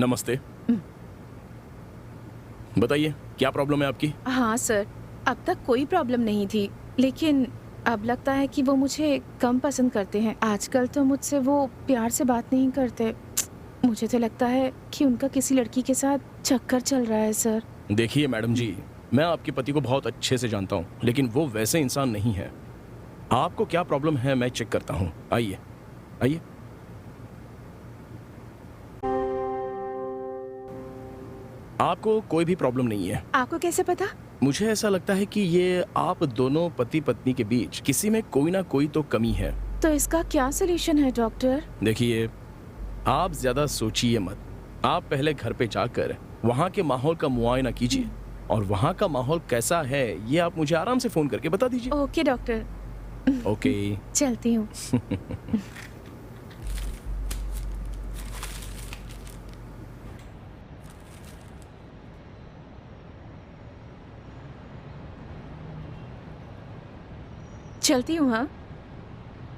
नमस्ते। बताइए क्या प्रॉब्लम है आपकी? हाँ सर, अब तक कोई प्रॉब्लम नहीं थी, लेकिन अब लगता है कि वो मुझे कम पसंद करते हैं। आजकल तो मुझसे वो प्यार से बात नहीं करते। मुझे तो लगता है कि उनका किसी लड़की के साथ चक्कर चल रहा है सर। देखिए मैडम जी, मैं आपके पति को बहुत अच्छे से जानता हूँ, लेकिन वो वैसे इंसान नहीं है। आपको क्या प्रॉब्लम है मैं चेक करता हूँ। आइए आइए। आपको कोई भी प्रॉब्लम नहीं है। आपको कैसे पता? मुझे ऐसा लगता है कि ये आप दोनों पति पत्नी के बीच किसी में कोई ना कोई तो कमी है। तो इसका क्या सोल्यूशन है डॉक्टर? देखिए, आप ज्यादा सोचिए मत। आप पहले घर पे जाकर वहाँ के माहौल का मुआयना कीजिए और वहाँ का माहौल कैसा है ये आप मुझे आराम से फोन करके बता दीजिए। Okay doctor. ओके। चलती हूँ। चलती हूँ। हाँ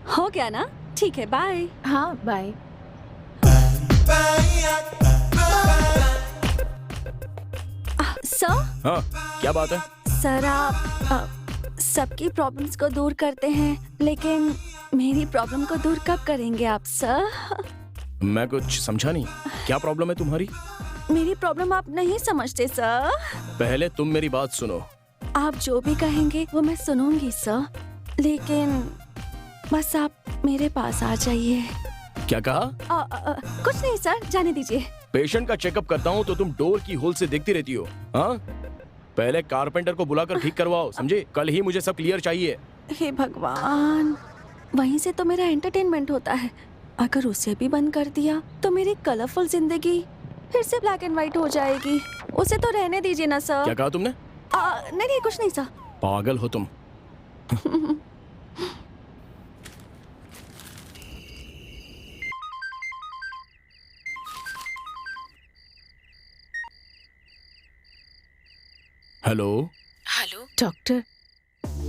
हो गया ना? ठीक है, बाय। हाँ बाय। सर, हाँ, क्या बात है? सर आप सबकी प्रॉब्लम्स को दूर करते हैं, लेकिन मेरी प्रॉब्लम को दूर कब करेंगे आप सर? मैं कुछ समझा नहीं। क्या प्रॉब्लम है तुम्हारी? मेरी प्रॉब्लम आप नहीं समझते सर। पहले तुम मेरी बात सुनो। आप जो भी कहेंगे वो मैं सुनूंगी सर, लेकिन बस आप मेरे पास आ जाइए। क्या कहा? कुछ नहीं सर, जाने दीजिए। पेशेंट का चेकअप करता हूँ तो तुम डोर की होल से देखती रहती हो। हाँ, पहले कारपेंटर को बुलाकर ठीक करवाओ, समझे? कल ही मुझे सब क्लियर चाहिए। हे भगवान, वहीं से तो मेरा एंटरटेनमेंट होता है। अगर उसे भी बंद कर दिया तो मेरी कलरफुल जिंदगी फिर से ब्लैक एंड व्हाइट हो जाएगी। उसे तो रहने दीजिए ना सर। क्या कहा तुमने? नहीं नहीं, कुछ नहीं सर। पागल हो तुम। हेलो। हेलो डॉक्टर,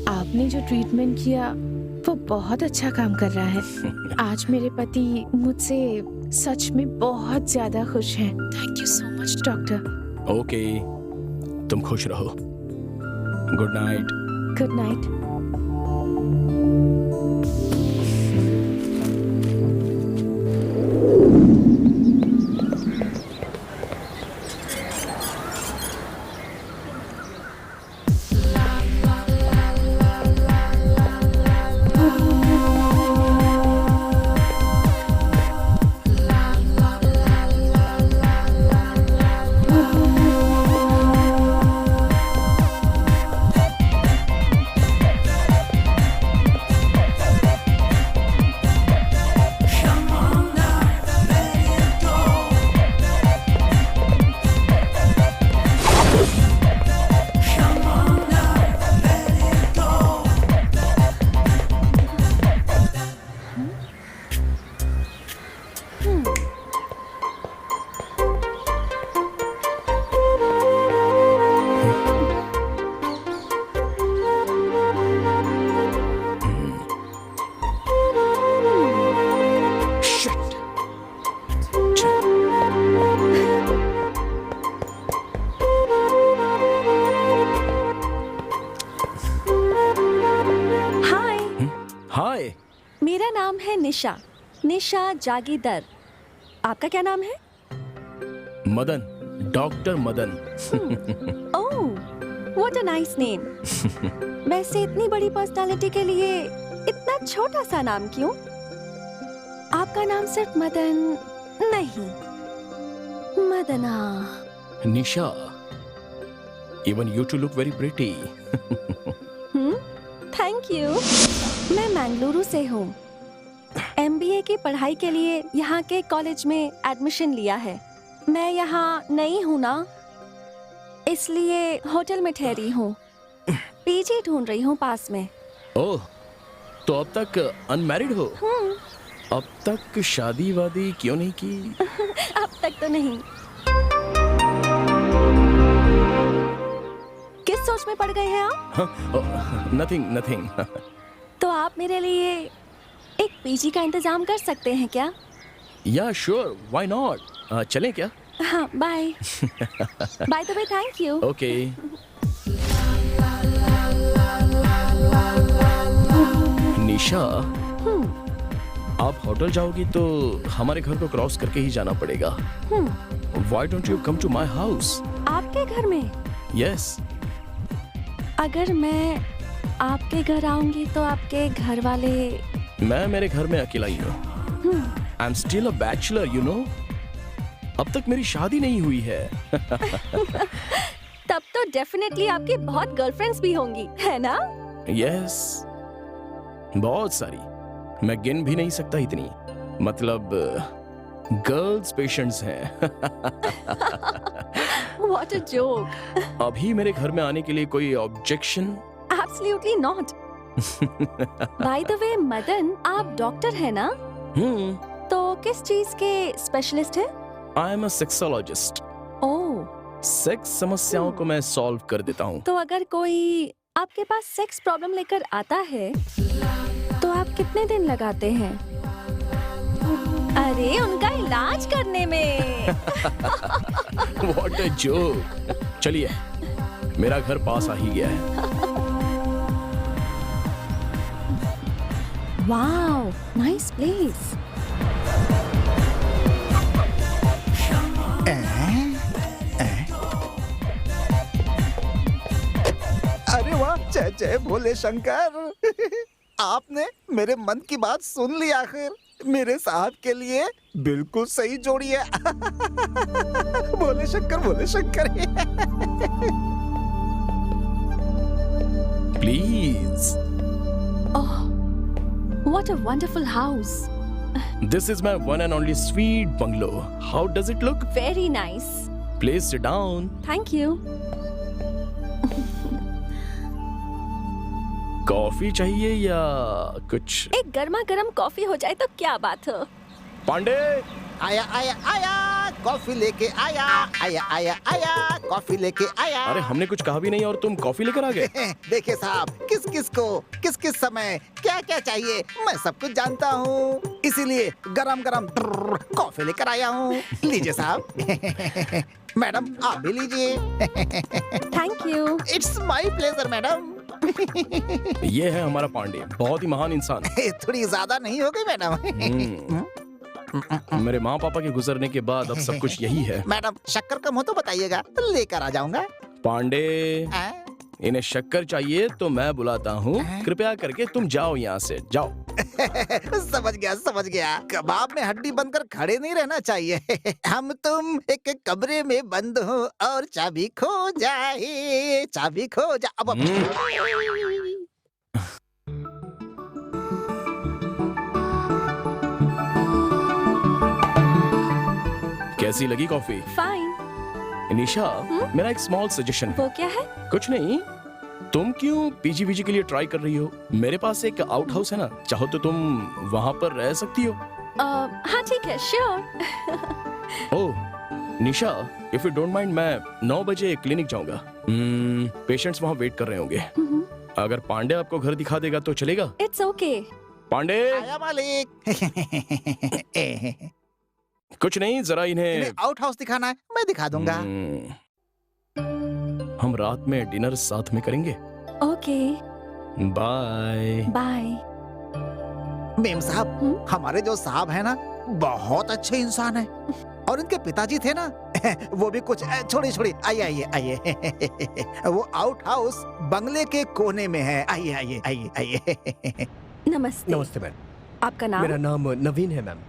आपने जो ट्रीटमेंट किया वो बहुत अच्छा काम कर रहा है। आज मेरे पति मुझसे सच में बहुत ज्यादा खुश हैं। Thank you so much doctor. Okay, तुम खुश रहो। Good night. Good night. Hi, hi. मेरा नाम है निशा, निशा जागीरदार। आपका क्या नाम है? Madan, doctor Madan. Oh, what a nice name. वैसे इतनी बड़ी पर्सनालिटी के लिए इतना छोटा सा नाम क्यों? आपका नाम सिर्फ मदन नहीं, मदना। निशा, even you two look very pretty. Thank you. मैं मंगलुरु से हूँ। MBA की पढ़ाई के लिए यहाँ के कॉलेज में एडमिशन लिया है। मैं यहाँ नई हूँ ना, इसलिए होटल में ठहरी हूँ। पीजी ढूंढ रही हूँ पास में। ओह, तो अब तक अनमैरिड हो? अब तक शादी वादी क्यों नहीं की? अब तक तो नहीं। किस सोच में पड़ गए हैं आप? Nothing nothing. तो आप मेरे लिए एक पीजी का इंतजाम कर सकते हैं क्या? या श्योर, व्हाई नॉट। चलें क्या? हाँ, bye. By the way, thank you. Okay. Nisha, आप होटल जाओगी तो हमारे घर को क्रॉस करके ही जाना पड़ेगा। Why don't you come to my house? आपके घर में? Yes. अगर मैं आपके घर आऊंगी तो आपके घर वाले? मैं मेरे घर में अकेला ही हूँ। I'm still a bachelor, you know. अब तक मेरी शादी नहीं हुई है। तब तो डेफिनेटली आपकी बहुत गर्लफ्रेंड्स भी होंगी, है ना? Yes. बहुत सारी, मैं गिन भी नहीं सकता इतनी। मतलब गर्ल्स पेशेंट्स हैं। What a joke. अभी मेरे घर में आने के लिए कोई objection? Absolutely not. By the way, Madan, आप डॉक्टर है ना? तो किस चीज के स्पेशलिस्ट है? I am a sexologist. Oh, sex समस्याओं को मैं सॉल्व कर देता हूँ। तो अगर कोई आपके पास सेक्स प्रॉब्लम लेकर आता है तो आप कितने दिन लगाते हैं? अरे उनका इलाज करने में। What a joke. चलिए, मेरा घर पास आ ही गया है। Wow, nice place. अरे वाह, जय जय भोले शंकर। आपने मेरे मन की बात सुन ली आखिर। मेरे साहब के लिए बिल्कुल सही जोड़ी है। Bhole Shankar, Bhole Shankar. Please. Oh, what a wonderful house. This is my one and only sweet bungalow. How does it look? Very nice. Please sit down. Thank you. Coffee चाहिए या कुछ? एक गर्मा गर्म कॉफी हो जाए तो क्या बात हो। पांडे, आया आया आया, कॉफी लेके आया। आया आया आया, कॉफी लेके आया। अरे हमने कुछ कहा भी नहीं और तुम कॉफी लेकर आ गए। देखिए साहब, किस किस को किस किस समय क्या क्या चाहिए मैं सब कुछ जानता हूँ, इसीलिए गरम गरम कॉफी लेकर आया हूँ। लीजिए साहब। मैडम आप भी लीजिए। Thank you. It's my pleasure madam. ये है हमारा पांडे, बहुत ही महान इंसान। थोड़ी ज्यादा नहीं हो गई मैडम? मेरे माँ पापा के गुजरने के बाद अब सब कुछ यही है। मैडम शक्कर कम हो तो बताइएगा, लेकर आ जाऊंगा। पांडे, आ? इन्हें शक्कर चाहिए तो मैं बुलाता हूँ। कृपया करके तुम जाओ यहाँ से, जाओ। समझ गया समझ गया। कबाब में हड्डी बनकर खड़े नहीं रहना चाहिए। हम तुम एक कमरे में बंद हो और चाबी खो जाए, चाबी खो जा। अब कैसी लगी कॉफी? फाइन। निशा, मेरा एक स्मॉल सजेशन है। वो क्या है? कुछ नहीं, तुम क्यों पीजी के लिए ट्राई कर रही हो? मेरे पास एक आउट हाउस है ना, चाहो तो तुम वहाँ पर रह सकती हो। हाँ ठीक है, sure. Oh Nisha, if you don't mind, मैं 9 बजे क्लिनिक जाऊंगा। पेशेंट्स वहाँ वेट कर रहे होंगे। अगर पांडे आपको घर दिखा देगा तो चलेगा? It's okay. पांडे, आया मालिक। कुछ नहीं, जरा इन्हें आउट हाउस दिखाना है, मैं दिखा दूंगा। हम रात में डिनर साथ में करेंगे। Okay, bye bye. मेम साहब, हमारे जो साहब है ना, बहुत अच्छे इंसान है। और इनके पिताजी थे ना, वो भी कुछ छोड़ी आइए आइए आइए। वो आउट हाउस बंगले के कोने में है। आइए आइए आइए आइए। नमस्ते। नमस्ते मैम। आपका नाम? मेरा नाम नवीन है मैम।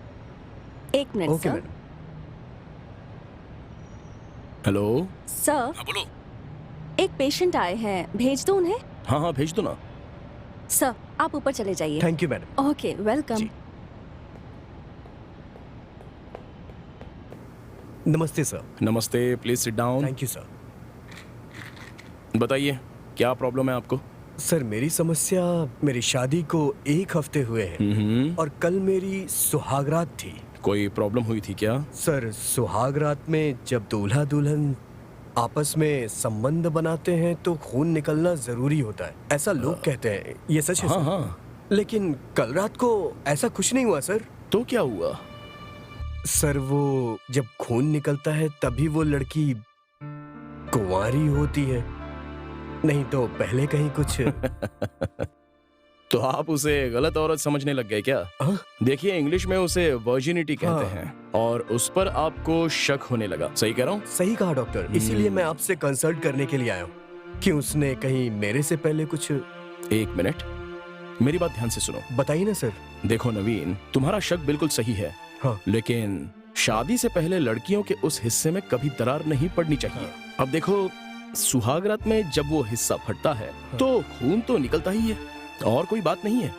एक minute okay sir. Madam. Hello sir, हाँ बोलो। एक पेशेंट आए हैं, भेज दो उन्हें? हाँ हाँ भेज दो ना। सर, आप ऊपर चले जाइए। Thank you madam. Okay, welcome. जी। नमस्ते सर। नमस्ते, please sit down. Thank you sir. बताइए क्या प्रॉब्लम है आपको? सर मेरी समस्या, मेरी शादी को 1 हफ्ते हुए हैं और कल मेरी सुहागरात थी। कोई प्रॉब्लम हुई थी क्या? सर सुहागरात में जब दूल्हा दुल्हन आपस में संबंध बनाते हैं तो खून निकलना जरूरी होता है, ऐसा लोग कहते हैं। ये सच है हाँ सर? हाँ। लेकिन कल रात को ऐसा कुछ नहीं हुआ सर। तो क्या हुआ? सर वो जब खून निकलता है तभी वो लड़की कुंवारी होती है, नहीं तो पहले कहीं कुछ। तो आप उसे गलत औरत समझने लग गए क्या? हाँ? देखिए, इंग्लिश में उसे वर्जिनिटी कहते हाँ। हैं और उस पर आपको शक होने लगा। सही कह रहा हूँ? सही कहा डॉक्टर, इसीलिए मैं आपसे कंसल्ट करने के लिए आया हूँ कि उसने कहीं मेरे से पहले कुछ। एक मिनट, मेरी बात ध्यान से सुनो। बताइए ना सर। देखो नवीन, तुम्हारा शक बिल्कुल सही है, हाँ। लेकिन शादी से पहले लड़कियों के उस हिस्से में कभी दरार नहीं पड़नी चाहिए। अब देखो, सुहागरात में जब वो हिस्सा फटता है तो खून तो निकलता ही है और कोई बात नहीं है।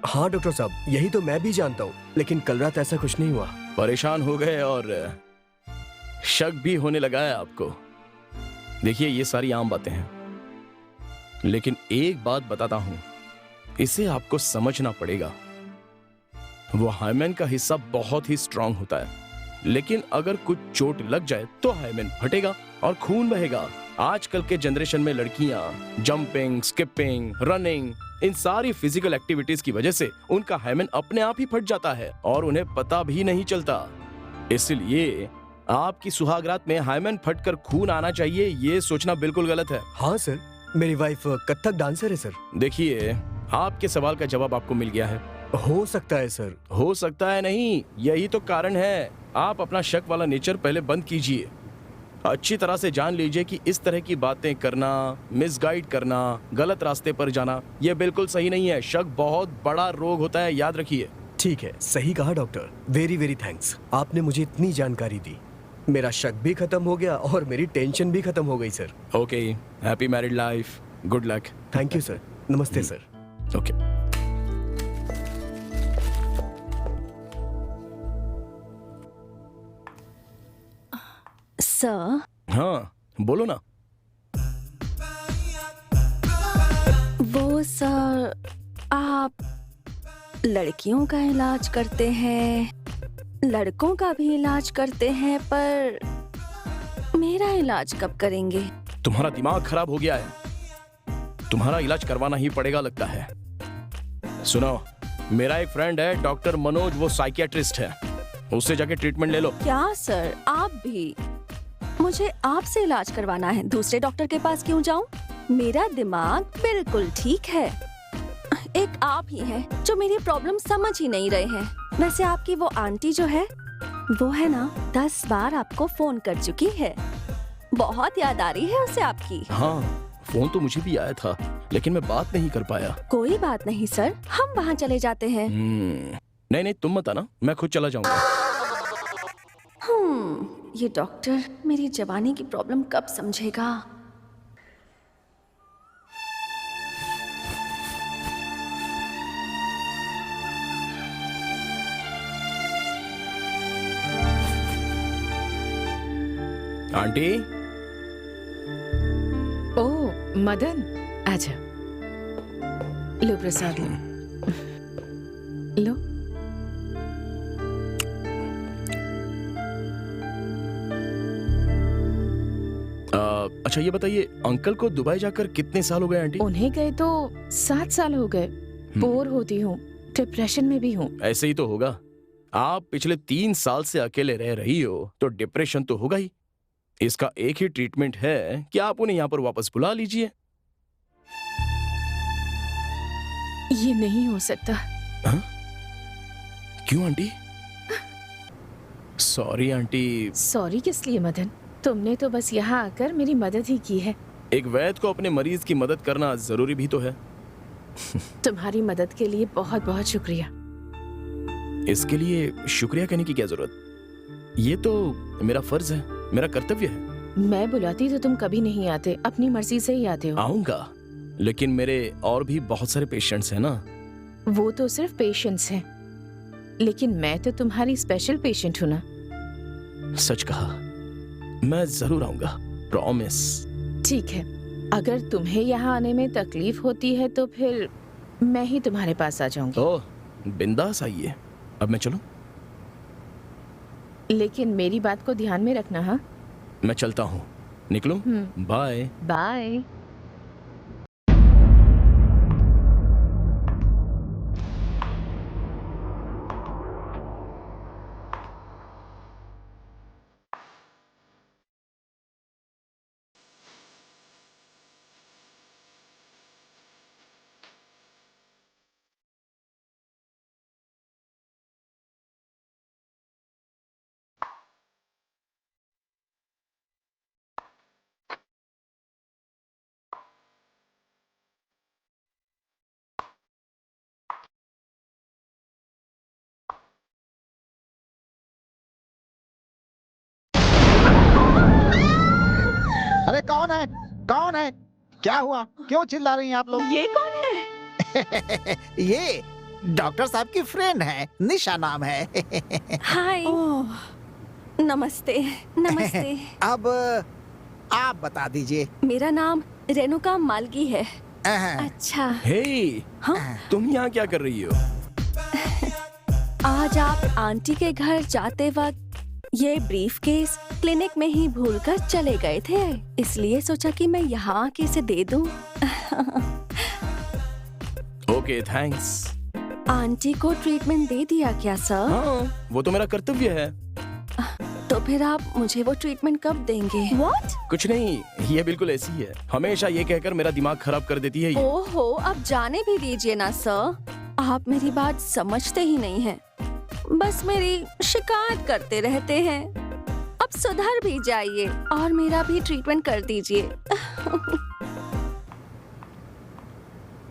हाँ डॉक्टर साहब, यही तो मैं भी जानता हूँ, लेकिन कल रात ऐसा कुछ नहीं हुआ। परेशान हो गए और शक भी होने लगा है आपको। देखिए, ये सारी आम बातें हैं, लेकिन एक बात बताता हूं, इसे आपको समझना पड़ेगा। वो हाइमेन का हिस्सा बहुत ही स्ट्रांग होता है, लेकिन अगर कुछ चोट लग जाए तो हाइमेन फटेगा और खून बहेगा। आजकल के जनरेशन में लड़कियां जंपिंग, स्किपिंग, रनिंग, इन सारी फिजिकल एक्टिविटीज की वजह से उनका हाइमेन अपने आप ही फट जाता है और उन्हें पता भी नहीं चलता। इसलिए आपकी सुहागरात में हाइमेन फटकर खून आना चाहिए, ये सोचना बिल्कुल गलत है। हाँ सर, मेरी वाइफ कथक डांसर है सर। देखिए, आपके सवाल का जवाब आपको मिल गया है। हो सकता है सर। हो सकता है नहीं, यही तो कारण है। आप अपना शक वाला नेचर पहले बंद कीजिए। अच्छी तरह से जान लीजिए कि इस तरह की बातें करना, मिसगाइड करना, गलत रास्ते पर जाना, यह बिल्कुल सही नहीं है। शक बहुत बड़ा रोग होता है, याद रखिए। ठीक है, सही कहा डॉक्टर। वेरी वेरी थैंक्स, आपने मुझे इतनी जानकारी दी। मेरा शक भी खत्म हो गया और मेरी टेंशन भी खत्म हो गई sir. Okay, happy married life, good luck. Thank you sir. नमस्ते सर। ओके। सर, हाँ, बोलो ना। वो सर, आप लड़कियों का इलाज करते हैं, लड़कों का भी इलाज करते हैं, पर मेरा इलाज कब करेंगे? तुम्हारा दिमाग खराब हो गया है, तुम्हारा इलाज करवाना ही पड़ेगा लगता है। सुनो, मेरा एक फ्रेंड है डॉक्टर मनोज, वो साइकियाट्रिस्ट है, उससे जाके ट्रीटमेंट ले लो। क्या सर, आप भी? मुझे आपसे इलाज करवाना है, दूसरे डॉक्टर के पास क्यों जाऊं? मेरा दिमाग बिल्कुल ठीक है। एक आप ही हैं जो मेरी प्रॉब्लम समझ ही नहीं रहे हैं। वैसे आपकी वो आंटी जो है, वो है ना, 10 बार आपको फोन कर चुकी है। बहुत याद आ रही है उसे आपकी। हाँ, फोन तो मुझे भी आया था, लेकिन मैं बात नहीं कर पाया। कोई बात नहीं सर, हम वहाँ चले जाते हैं। नहीं नहीं, तुम मत आना, मैं खुद चला जाऊंगा। ये डॉक्टर मेरी जवानी की प्रॉब्लम कब समझेगा? आंटी। ओ मदन, आजा, लो प्रसाद लो। लो। अच्छा ये बताइए, अंकल को दुबई जाकर कितने साल हो गए आंटी? उन्हें गए तो 7 साल हो गए। बोर होती हूँ, डिप्रेशन में भी हूँ। ऐसे ही तो होगा। आप पिछले 3 साल से अकेले रह रही हो तो डिप्रेशन तो होगा ही। इसका एक ही ट्रीटमेंट है कि आप उन्हें यहाँ पर वापस बुला लीजिए। ये नहीं हो सकता। हाँ? क्यों आंटी? Sorry aunty. सॉरी किस लिए मदन? तुमने तो बस यहाँ आकर मेरी मदद ही की है। एक वैद्य को अपने मरीज की मदद करना जरूरी भी तो है। तुम्हारी मदद के लिए बहुत बहुत शुक्रिया। इसके लिए शुक्रिया कहने की क्या जरूरत? ये तो मेरा फर्ज है, मेरा कर्तव्य है। मैं बुलाती तो तुम कभी नहीं आते, अपनी मर्जी से ही आते हो। आऊंगा, लेकिन मेरे और भी बहुत सारे पेशेंट्स हैं ना। वो तो सिर्फ पेशेंट्स हैं, लेकिन मैं तो तुम्हारी स्पेशल पेशेंट हूँ ना। सच कहा, मैं जरूर आऊंगा, प्रॉमिस। ठीक है, अगर तुम्हें यहाँ आने में तकलीफ होती है तो फिर मैं ही तुम्हारे पास आ जाऊंगी। ओह, बिंदास आइए। अब मैं चलूं? लेकिन मेरी बात को ध्यान में रखना। हाँ, मैं चलता हूँ, निकलूं? बाय। बाय। कौन है? कौन है? क्या हुआ? क्यों चिल्ला रही हैं आप लोग? ये कौन है? ये डॉक्टर साहब की फ्रेंड है, निशा नाम है। हाय। नमस्ते। नमस्ते। अब आप बता दीजिए। मेरा नाम रेणुका मालगी है। अहं, अच्छा। हे, हाँ? तुम यहाँ क्या कर रही हो? आज आप आंटी के घर जाते वक्त ये ब्रीफकेस क्लिनिक में ही भूलकर चले गए थे, इसलिए सोचा कि मैं यहाँ आके इसे दे दूं। Okay, thanks. आंटी को ट्रीटमेंट दे दिया क्या सर? हाँ, वो तो मेरा कर्तव्य है। तो फिर आप मुझे वो ट्रीटमेंट कब देंगे? What? कुछ नहीं, ये बिल्कुल ऐसी ही है। हमेशा ये कहकर मेरा दिमाग खराब कर देती है ये। ओहो, अब जाने भी दीजिए ना सर। आप मेरी बात समझते ही नहीं हैं। बस मेरी शिकायत करते रहते हैं। अब सुधर भी जाइए और मेरा भी ट्रीटमेंट कर दीजिए।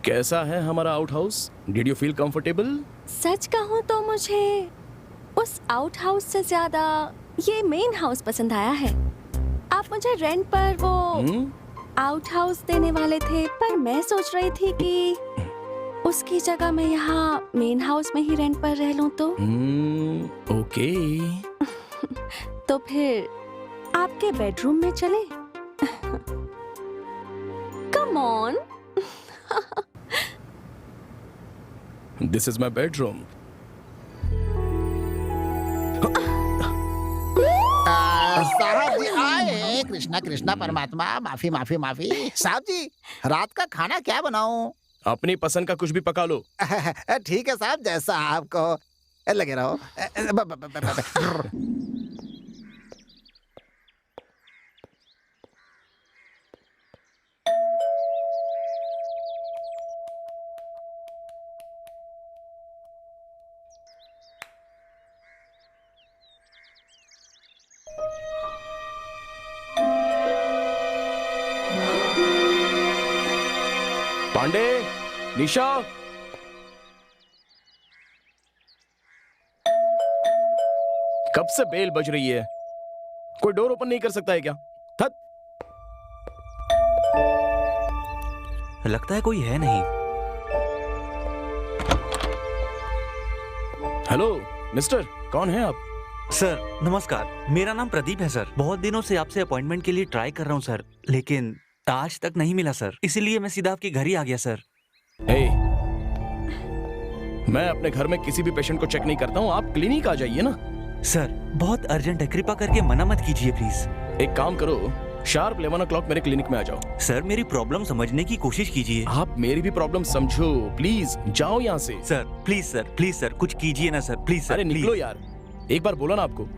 कैसा है हमारा outhouse? Did you feel comfortable? सच कहूँ तो मुझे उस आउट हाउस से ज्यादा ये मेन हाउस पसंद आया है। आप मुझे रेंट पर वो आउट हाउस देने वाले थे, पर मैं सोच रही थी कि उसकी जगह मैं यहाँ मेन हाउस में ही रेंट पर रह लूं तो। ओके। तो फिर आपके बेडरूम में चले? Come on. This is my bedroom. साहब जी आए। कृष्णा कृष्णा परमात्मा, माफी माफी माफी। साहब जी, रात का खाना क्या बनाऊं? अपनी पसंद का कुछ भी पका लो। ठीक है साहब, जैसा आपको लगे रहो। पांडे, निशा, कब से बेल बज रही है? कोई डोर ओपन नहीं कर सकता है क्या? थक। लगता है कोई है नहीं। हेलो मिस्टर, कौन है आप? सर नमस्कार, मेरा नाम प्रदीप है सर। बहुत दिनों से आपसे अपॉइंटमेंट के लिए ट्राई कर रहा हूँ सर, लेकिन आज तक नहीं मिला सर, इसीलिए मैं सीधा आपके घर ही आ गया सर। हे, मैं अपने घर में किसी भी पेशेंट को चेक नहीं करता हूँ। आप क्लिनिक आ जाइए ना। सर बहुत अर्जेंट है, कृपा करके मना मत कीजिए प्लीज। एक काम करो, शार्प 11 o'clock मेरे क्लिनिक में आ जाओ। सर मेरी प्रॉब्लम समझने की कोशिश कीजिए। आप मेरी भी प्रॉब्लम समझो, प्लीज जाओ यहाँ से। सर प्लीज सर कुछ कीजिए ना सर, प्लीज सर। अरे निकलो यार, एक बार बोला ना आपको।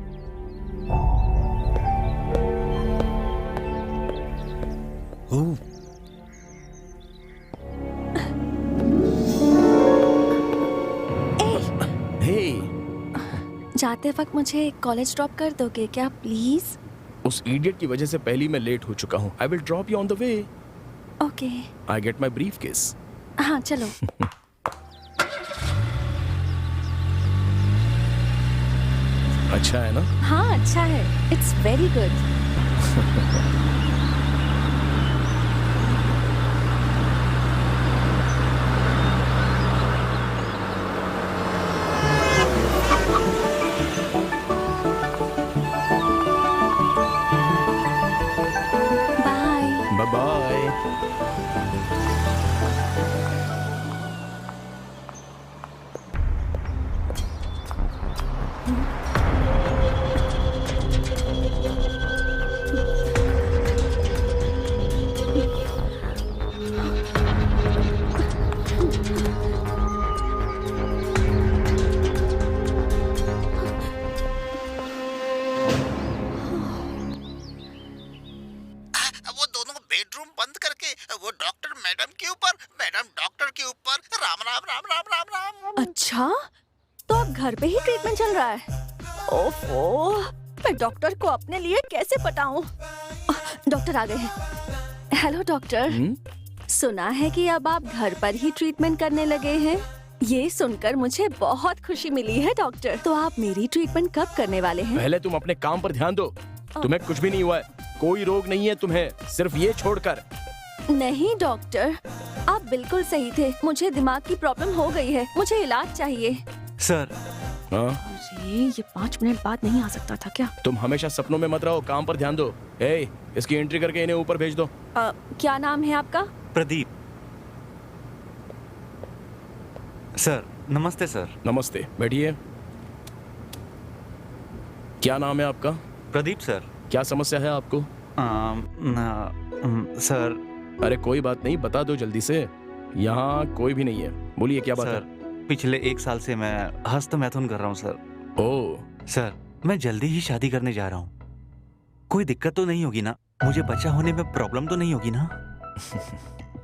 हे, जाते वक्त मुझे कॉलेज ड्रॉप कर दोगे क्या प्लीज? उस इडियट की वजह से पहले ही मैं लेट हो चुका हूँ। I will drop you on the way. Okay. I get my briefcase. हाँ चलो। अच्छा है ना? हाँ अच्छा है, it's very good. Bye. Bye bye. वो दोनों बेडरूम बंद करके वो डॉक्टर मैडम के ऊपर, मैडम डॉक्टर के ऊपर। राम राम राम राम राम राम। अच्छा, तो अब घर पे ही ट्रीटमेंट चल रहा है? ओफो, मैं डॉक्टर को अपने लिए कैसे पटाऊं? डॉक्टर आ गए हैं। हेलो डॉक्टर, सुना है कि अब आप घर पर ही ट्रीटमेंट करने लगे हैं। ये सुनकर मुझे बहुत खुशी मिली है डॉक्टर। तो आप मेरी ट्रीटमेंट कब करने वाले हैं? पहले तुम अपने काम पर ध्यान दो। तुम्हें कुछ भी नहीं हुआ है। कोई रोग नहीं है तुम्हें, सिर्फ ये छोड़कर। नहीं डॉक्टर, आप बिल्कुल सही थे। मुझे दिमाग की प्रॉब्लम हो गई है, मुझे इलाज चाहिए। सर हाँ? अरे ये 5 मिनट बाद नहीं आ सकता था क्या? तुम हमेशा सपनों में मत रहो, काम पर ध्यान दो। ए, इसकी एंट्री करके इन्हें ऊपर भेज दो। क्या नाम है आपका? प्रदीप। सर नमस्ते सर। नमस्ते, बैठिए। क्या नाम है आपका? प्रदीप सर। क्या समस्या है आपको? सर अरे कोई बात नहीं, बता दो जल्दी से। यहाँ कोई भी नहीं है, बोलिए क्या बात सर, पिछले 1 साल से मैं हस्त मैथुन कर रहा हूँ सर। है? ओह, सर मैं जल्दी ही शादी करने जा रहा हूँ। कोई दिक्कत तो नहीं होगी ना? मुझे बच्चा होने में प्रॉब्लम तो नहीं होगी ना?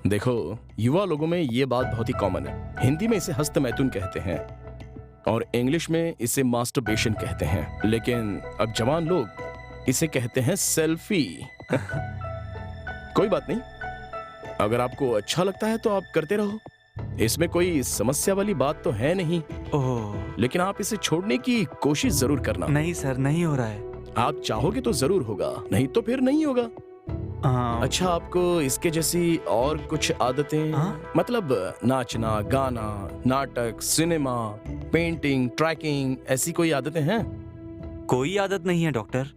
देखो, युवा लोगों में ये बात बहुत ही कॉमन है। हिंदी में इसे हस्त मैथुन कहते हैं और इंग्लिश में इसे मास्टरबेशन कहते हैं, लेकिन अब जवान लोग इसे कहते हैं सेल्फी। कोई बात नहीं, अगर आपको अच्छा लगता है तो आप करते रहो, इसमें कोई समस्या वाली बात तो है नहीं। ओह लेकिन आप इसे छोड़ने की कोशिश जरूर करना। नहीं सर, नहीं हो रहा है। आप चाहोगे तो जरूर होगा, नहीं तो फिर नहीं होगा। अच्छा, आपको इसके जैसी और कुछ आदतें, हाँ? मतलब नाचना, गाना, नाटक, सिनेमा, पेंटिंग, ट्रैकिंग, ऐसी कोई आदतें हैं? कोई आदत नहीं है डॉक्टर।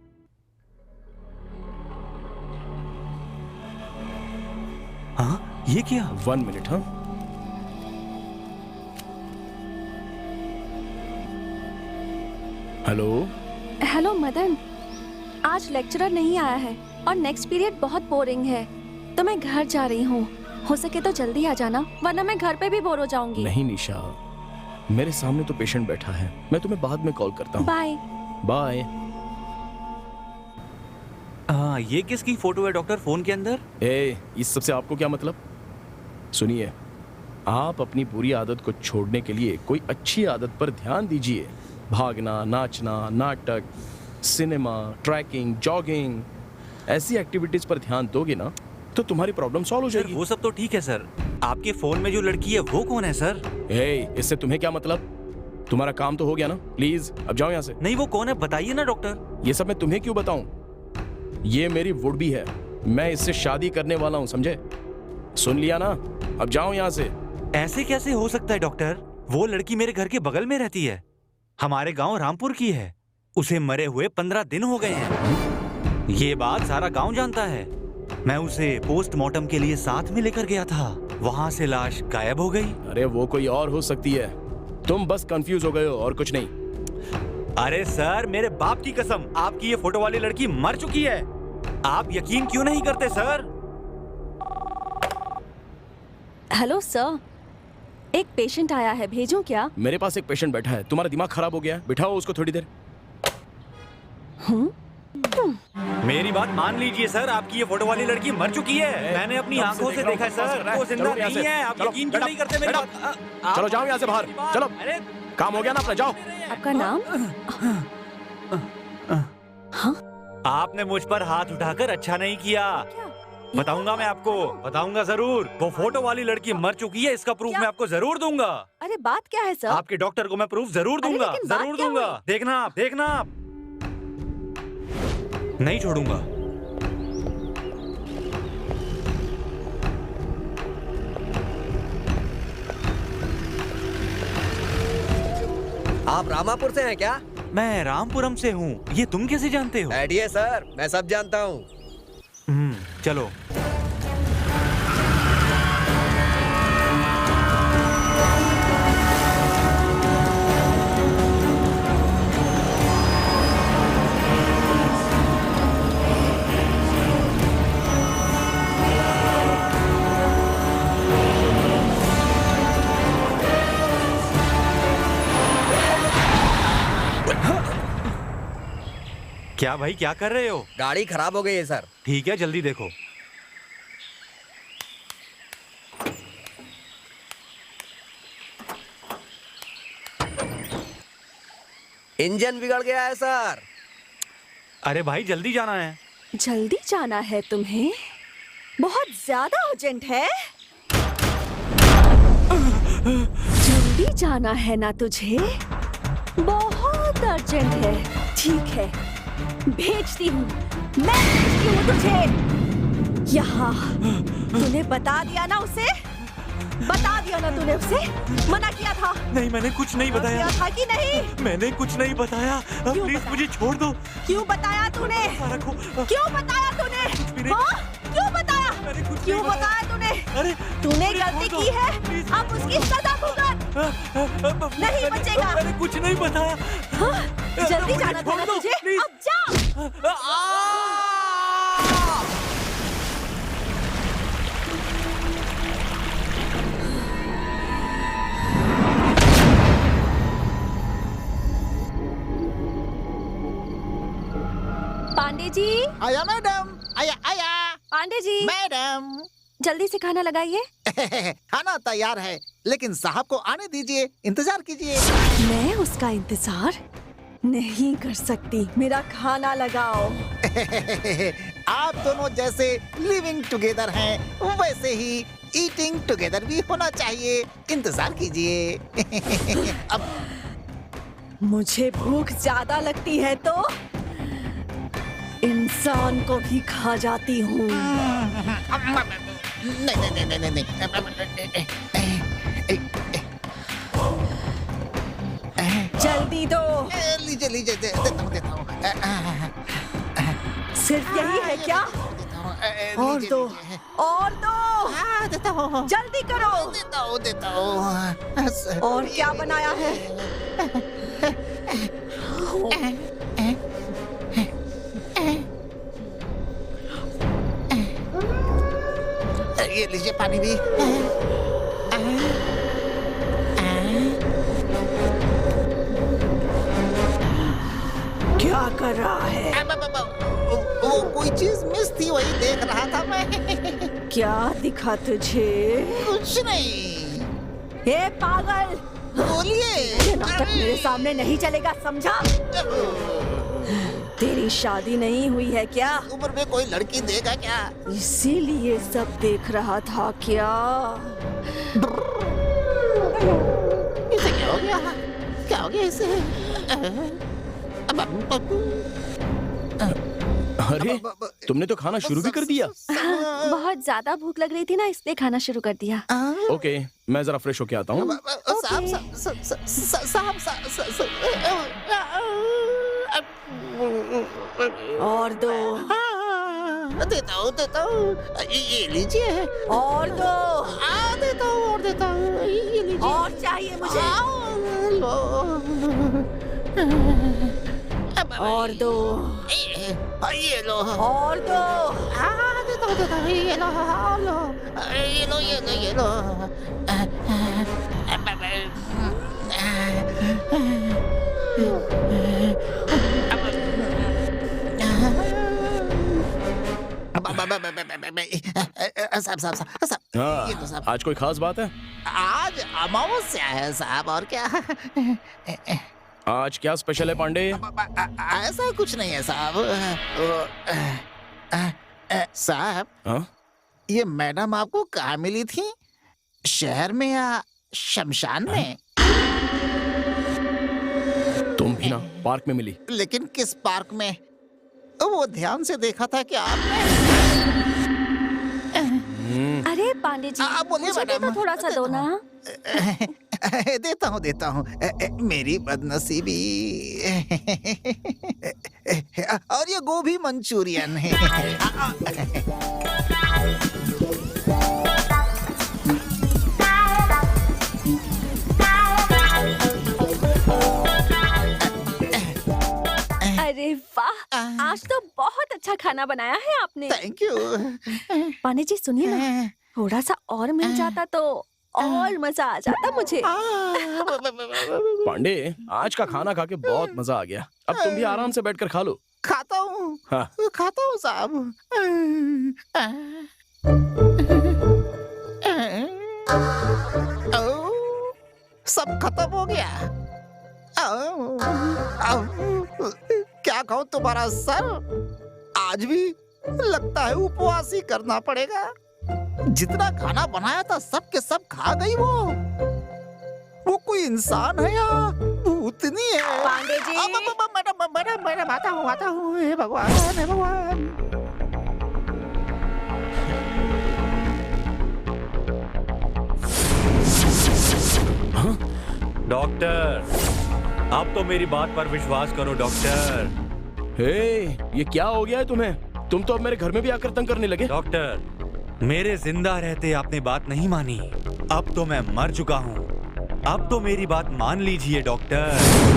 हाँ, ये क्या? 1 मिनट। हाँ, हेलो। हेलो मदन, आज लेक्चरर नहीं आया है और नेक्स्ट पीरियड बहुत बोरिंग है, तो मैं घर जा रही हूँ। हो सके तो जल्दी आ जाना, वरना मैं घर पे भी बोर हो जाऊंगी। नहीं निशा, मेरे सामने तो पेशेंट बैठा है, मैं तुम्हें बाद में कॉल करता हूँ। बाय। बाय। हाँ, ये किसकी फोटो है डॉक्टर फोन के अंदर? इस सब से आपको क्या मतलब? सुनिए, आप अपनी बुरी आदत को छोड़ने के लिए कोई अच्छी आदत पर ध्यान दीजिए। भागना, नाचना, नाटक, सिनेमा, ट्रैकिंग, जॉगिंग, ऐसी एक्टिविटीज पर ध्यान दोगे ना तो तुम्हारी प्रॉब्लम सॉल्व हो सर जाएगी। वो सब तो ठीक है सर, आपके फोन में जो लड़की है वो कौन है सर? इससे तुम्हें क्या मतलब? तुम्हारा काम तो हो गया ना, प्लीज अब जाओ यहाँ से। नहीं, वो कौन है बताइए ना डॉक्टर। ये सब मैं तुम्हें क्यों बताऊं? ये मेरी वुड भी है, मैं इससे शादी करने वाला हूँ, समझे? सुन लिया ना, अब जाओ यहाँ से। ऐसे कैसे हो सकता है डॉक्टर? वो लड़की मेरे घर के बगल में रहती है, हमारे गांव रामपुर की है। उसे मरे हुए 15 दिन हो गए हैं। ये बात सारा गांव जानता है। मैं उसे पोस्टमार्टम के लिए साथ में लेकर गया था, वहां से लाश गायब हो गई। अरे वो कोई और हो सकती है, तुम बस कंफ्यूज हो गए हो और कुछ नहीं। अरे सर, मेरे बाप की कसम, आपकी ये फोटो वाली लड़की मर चुकी है। आप यकीन क्यों नहीं करते सर? हेलो सर, एक पेशेंट आया है, भेजूं क्या? मेरे पास एक पेशेंट बैठा है, तुम्हारा दिमाग खराब हो गया, बिठाओ उसको थोड़ी देर। मेरी बात मान लीजिए सर, आपकी ये फोटो वाली लड़की मर चुकी है। मैंने अपनी आंखों से देखा है सर, वो जिंदा नहीं है। आप यकीन क्यों नहीं करते मेरी बात? चलो जाओ यहाँ से बाहर, चलो। अरे काम हो गया ना अपना, जाओ। आपका नाम? हाँ? आपने मुझ पर हाथ उठाकर अच्छा नहीं किया। बताऊंगा मैं आपको, बताऊंगा जरूर। वो फोटो वाली लड़की मर चुकी है, इसका प्रूफ मैं आपको जरूर दूंगा। अरे बात क्या है सर? आपके डॉक्टर को मैं प्रूफ जरूर अरे दूंगा, लेकिन बात जरूर क्या दूंगा। हुई? देखना आप, देखना आप। नहीं छोड़ूंगा। आप रामापुर से हैं क्या? मैं रामपुरम से हूँ, ये तुम कैसे जानते हो? बैठिए सर, मैं सब जानता हूँ। चलो। क्या भाई, क्या कर रहे हो? गाड़ी खराब हो गई है सर। ठीक है, जल्दी देखो। इंजन बिगड़ गया है सर। अरे भाई, जल्दी जाना है। जल्दी जाना है तुम्हें? बहुत ज्यादा अर्जेंट है? जल्दी जाना है ना तुझे? बहुत अर्जेंट है। ठीक है, भेजती हूँ, मैं भेजती हूँ तुझे यहाँ तूने बता दिया ना उसे, बता दिया ना तूने उसे, मना किया था। नहीं, मैंने कुछ नहीं बताया। किया था कि नहीं? मैंने कुछ नहीं बताया। प्लीज मुझे छोड़ दो। क्यों बताया तूने? रखो। क्यों बताया तूने? हाँ? क्यों बताया? क्यों बताया तूने? अरे तूने गलती की है, अब उसकी सजा भुगत। नहीं बचेगा। मैंने कुछ नहीं बताया। हाँ? जल्दी जाना था ना तुझे, अब जा। पांडे जी, आया मैडम, आया आया पांडे जी, मैडम। जल्दी से खाना लगाइए। खाना तैयार है, लेकिन साहब को आने दीजिए, इंतजार कीजिए। मैं उसका इंतजार नहीं कर सकती, मेरा खाना लगाओ। आप दोनों जैसे लिविंग टुगेदर हैं, वैसे ही ईटिंग टुगेदर भी होना चाहिए। इंतजार कीजिए। अब मुझे भूख ज्यादा लगती है तो इंसान को भी खा जाती हूँ। नहीं नहीं नहीं नहीं नहीं। जल्दी दो। लीजिए लीजिए, देता हूँ। सिर्फ यही है क्या? और लीजिए, दो, लीजिए। और दो, हाँ, देता हूँ। जल्दी करो। देता हूँ। और क्या बनाया है? ये लीजिए पानी भी। क्या कर रहा है? वो कोई चीज मिस थी, वही देख रहा था मैं। क्या दिखा तुझे? कुछ नहीं। हे पागल, बोलिए। ये नाटक मेरे सामने नहीं चलेगा, समझा? तेरी शादी नहीं हुई है क्या? उम्र में कोई लड़की देगा क्या? इसीलिए सब देख रहा था क्या? इसे क्या हो गया? क्या हो गया इसे? अरे तुमने तो खाना शुरू भी कर दिया। बहुत ज्यादा भूख लग रही थी ना, इसलिए खाना शुरू कर दिया। ओके, मैं जरा फ्रेश होके आता हूँ। और दो, देता हूँ। ये लीजिए। और दो, देता हूँ। ये लीजिए। और चाहिए मुझे। और दो, ये लो। और दो। देता हूँ। ये लो। ये लो। साहब, ये तो हाँ, साहब। आज कोई खास बात है? आज अमावस्या है साहब, और क्या? आज क्या स्पेशल है पांडे? ऐसा कुछ नहीं है साहब। साहब, हाँ? ये मैडम आपको कहाँ मिली थी? शहर में या शमशान में? तुम भी ना पार्क में मिली। लेकिन किस पार्क में? वो ध्यान से देखा था कि आपने। अरे पांडे जी, बोलिए मुझे भी तो मैडम। थोड़ा सा दो ना। देता हूँ। मेरी बदनसीबी। और ये गोभी मंचूरियन है। अरे वाह, आज तो बहुत अच्छा खाना बनाया है आपने। Thank you. पांडे जी सुनिए ना, थोड़ा सा और मिल जाता तो और मजा आ जाता मुझे। पांडे, आज का खाना खा के बहुत मजा आ गया। अब तुम भी आराम से बैठकर खा लो। खाता हूँ। हाँ। खाता हूँ साहब। सब खत्म हो गया। क्या कहूँ तुम्हारा सर, आज भी लगता है उपवास ही करना पड़ेगा। जितना खाना बनाया था सब के सब खा गई वो कोई इंसान है या भूतनी है? पांडे जी, मैडम आता हूँ हे भगवान हे भगवान। डॉक्टर, अब तो मेरी बात पर विश्वास करो डॉक्टर। हे, ये क्या हो गया है तुम्हें? तुम तो अब मेरे घर में भी आकर तंग करने लगे। डॉक्टर, मेरे जिंदा रहते आपने बात नहीं मानी, अब तो मैं मर चुका हूँ। अब तो मेरी बात मान लीजिए doctor.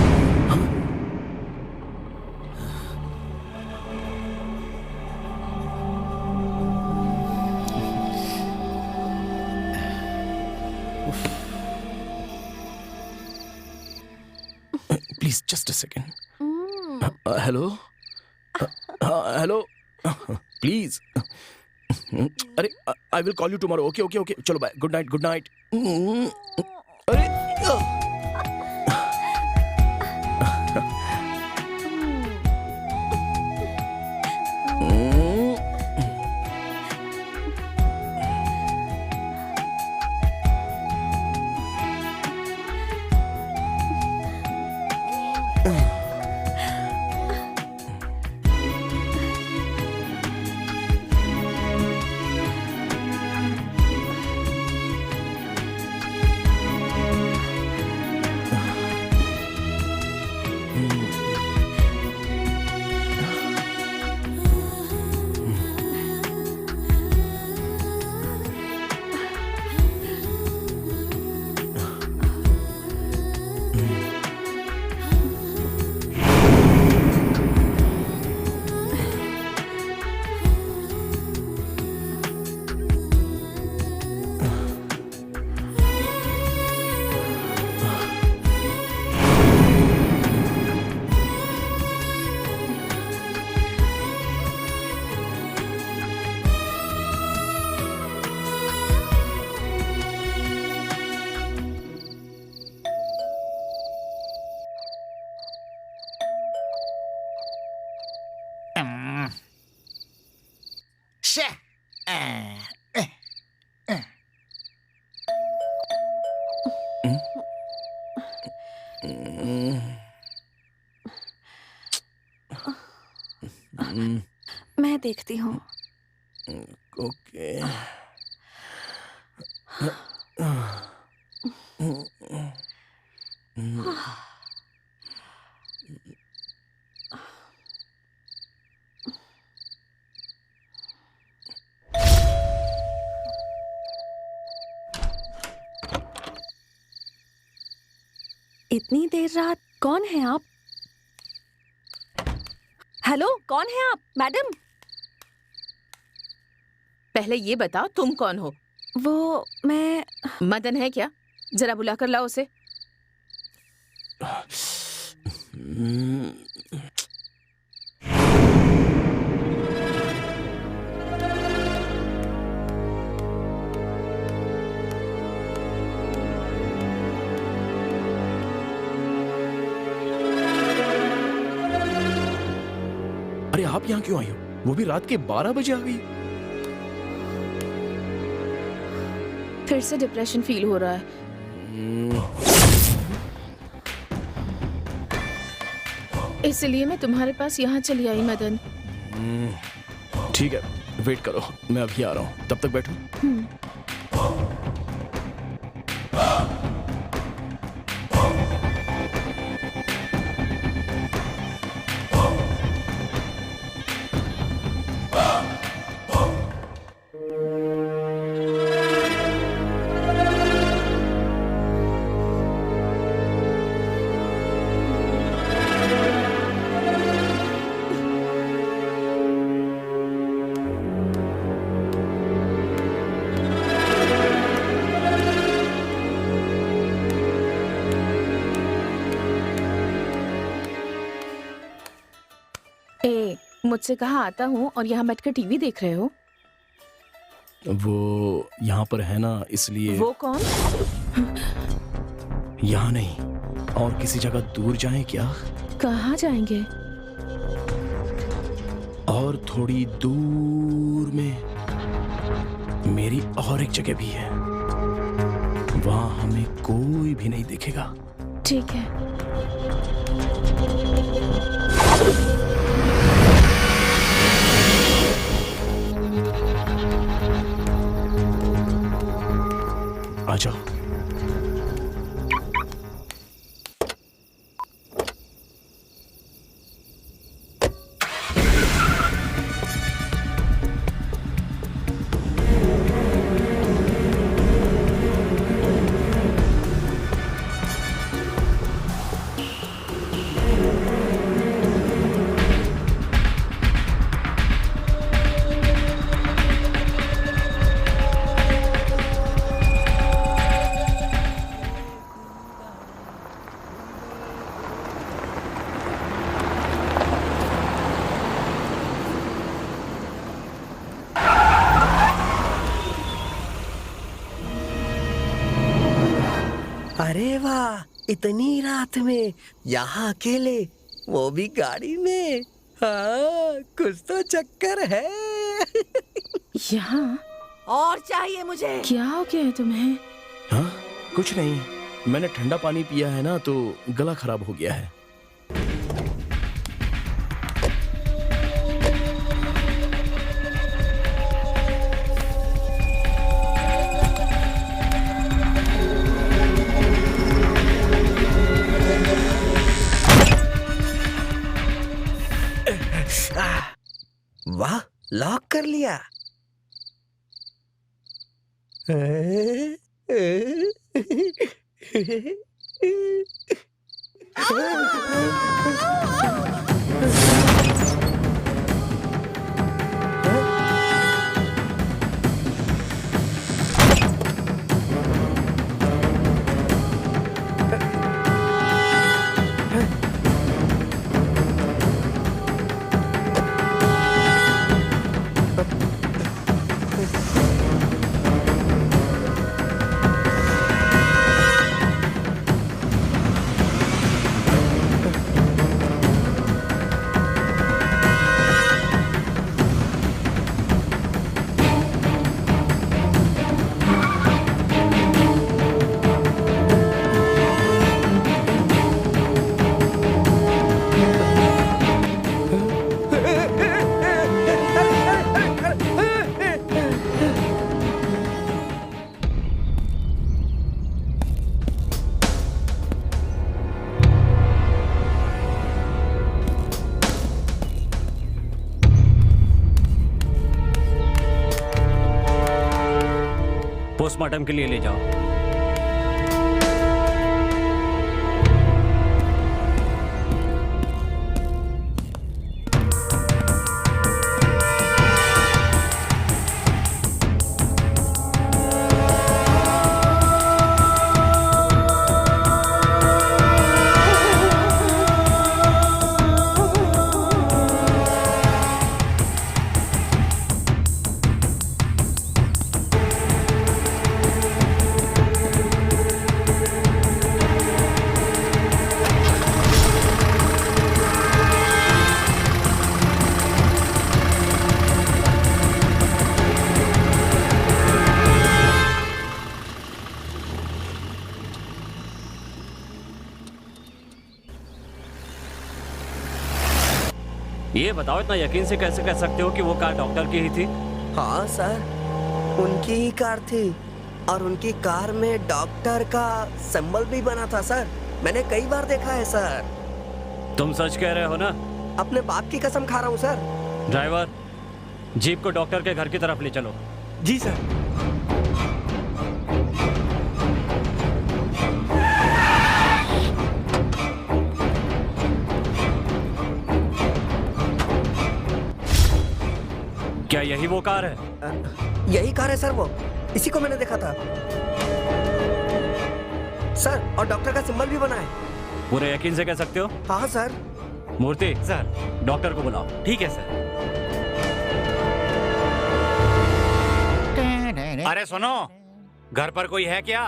Please just a second. Hello, hello, please. अरे, I will call you tomorrow. Okay okay okay, चलो bye, good night, good night. अरे शे, मैं देखती हूँ। ओके। इतनी देर रात कौन है आप? हेलो, कौन है आप? मैडम, पहले ये बताओ तुम कौन हो? वो मैं मदन है क्या? जरा बुला कर लाओ उसे। अरे आप यहाँ क्यों आई हो? वो भी रात के 12 बजे आ गई। फिर से डिप्रेशन फील हो रहा है। इसलिए मैं तुम्हारे पास यहाँ चली आई मदन। ठीक है, वेट करो, मैं अभी आ रहा हूँ, तब तक बैठो। मुझसे कहा आता हूँ और यहाँ बैठकर टीवी देख रहे हो? वो यहाँ पर है ना, इसलिए। वो कौन? यहाँ नहीं, और किसी जगह दूर जाएं क्या? कहाँ जाएंगे? और थोड़ी दूर में मेरी और एक जगह भी है, वहां हमें कोई भी नहीं दिखेगा। ठीक है। आ जाओ। अरे वाह, इतनी रात में यहाँ अकेले, वो भी गाड़ी में। हाँ, कुछ तो चक्कर है। यहाँ और चाहिए मुझे। क्या हो गया है तुम्हें? हाँ, कुछ नहीं, मैंने ठंडा पानी पिया है ना तो गला खराब हो गया है। वाह, लॉक कर लिया। पोस्टमार्टम के लिए ले जाओ। ये बताओ, इतना यकीन से कैसे कह सकते हो कि वो कार डॉक्टर की ही थी? हाँ सर, उनकी ही कार थी और उनकी कार में डॉक्टर का सिंबल भी बना था सर। मैंने कई बार देखा है सर। तुम सच कह रहे हो ना? अपने बाप की कसम खा रहा हूँ सर। ड्राइवर, जीप को डॉक्टर के घर की तरफ ले चलो। जी सर। क्या यही वो कार है? यही कार है सर, वो इसी को मैंने देखा था सर, और डॉक्टर का सिंबल भी बना है। पूरे यकीन से कह सकते हो? हाँ सर। मूर्ति, सर। डॉक्टर को बुलाओ। ठीक है सर। अरे सुनो, घर पर कोई है क्या?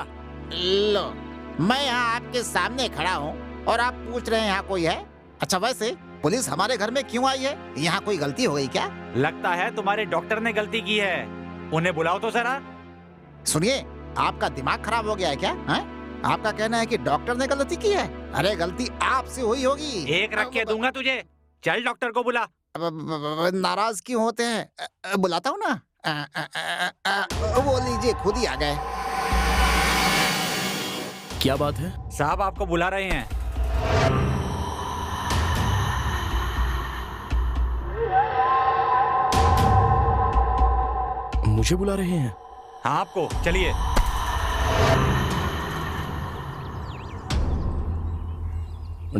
लो, मैं यहाँ आपके सामने खड़ा हूँ और आप पूछ रहे हैं यहाँ कोई है? अच्छा, वैसे पुलिस हमारे घर में क्यों आई है? यहाँ कोई गलती हो गई क्या? लगता है तुम्हारे डॉक्टर ने गलती की है। उन्हें बुलाओ तो जरा। सुनिए, आपका दिमाग खराब हो गया है क्या? हैं? आपका कहना है कि डॉक्टर ने गलती की है? अरे गलती आपसे हुई होगी। एक रख के दूंगा तुझे। चल डॉक्टर को बुला। नाराज क्यों होते हैं? बुलाता हूँ ना। वो लीजिए, खुद ही आ गए। क्या बात है? साहब आपको बुला रहे हैं। मुझे बुला रहे हैं? हाँ, आपको। चलिए।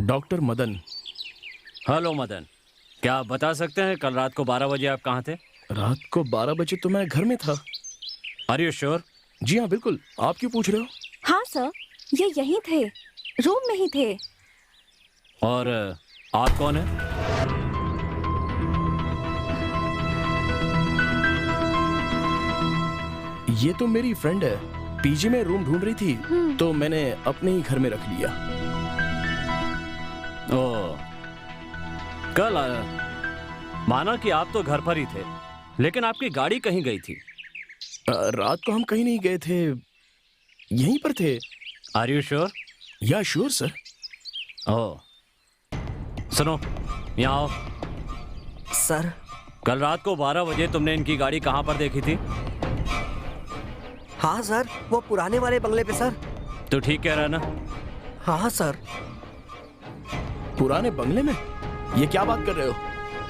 डॉक्टर मदन। हेलो मदन, क्या आप बता सकते हैं कल रात को 12 बजे आप कहाँ थे? रात को 12 बजे तो मैं घर में था। Are you sure? जी हाँ, बिल्कुल। आप क्यों पूछ रहे हो? हाँ सर, ये यहीं थे, रूम में ही थे। और आप कौन है? ये तो मेरी फ्रेंड है, पीजी में रूम ढूंढ रही थी तो मैंने अपने ही घर में रख लिया। ओ, कल माना कि आप तो घर पर ही थे, लेकिन आपकी गाड़ी कहीं गई थी। रात को हम कहीं नहीं गए थे, यहीं पर थे। Are you sure? Yeah sure sir. ओह, सुनो, यहाँ आओ। सर कल रात को 12 बजे तुमने इनकी गाड़ी कहाँ पर देखी थी? हाँ सर, वो पुराने वाले बंगले पे सर। तो ठीक कह रहा है ना? हाँ सर। पुराने बंगले में? ये क्या बात कर रहे हो?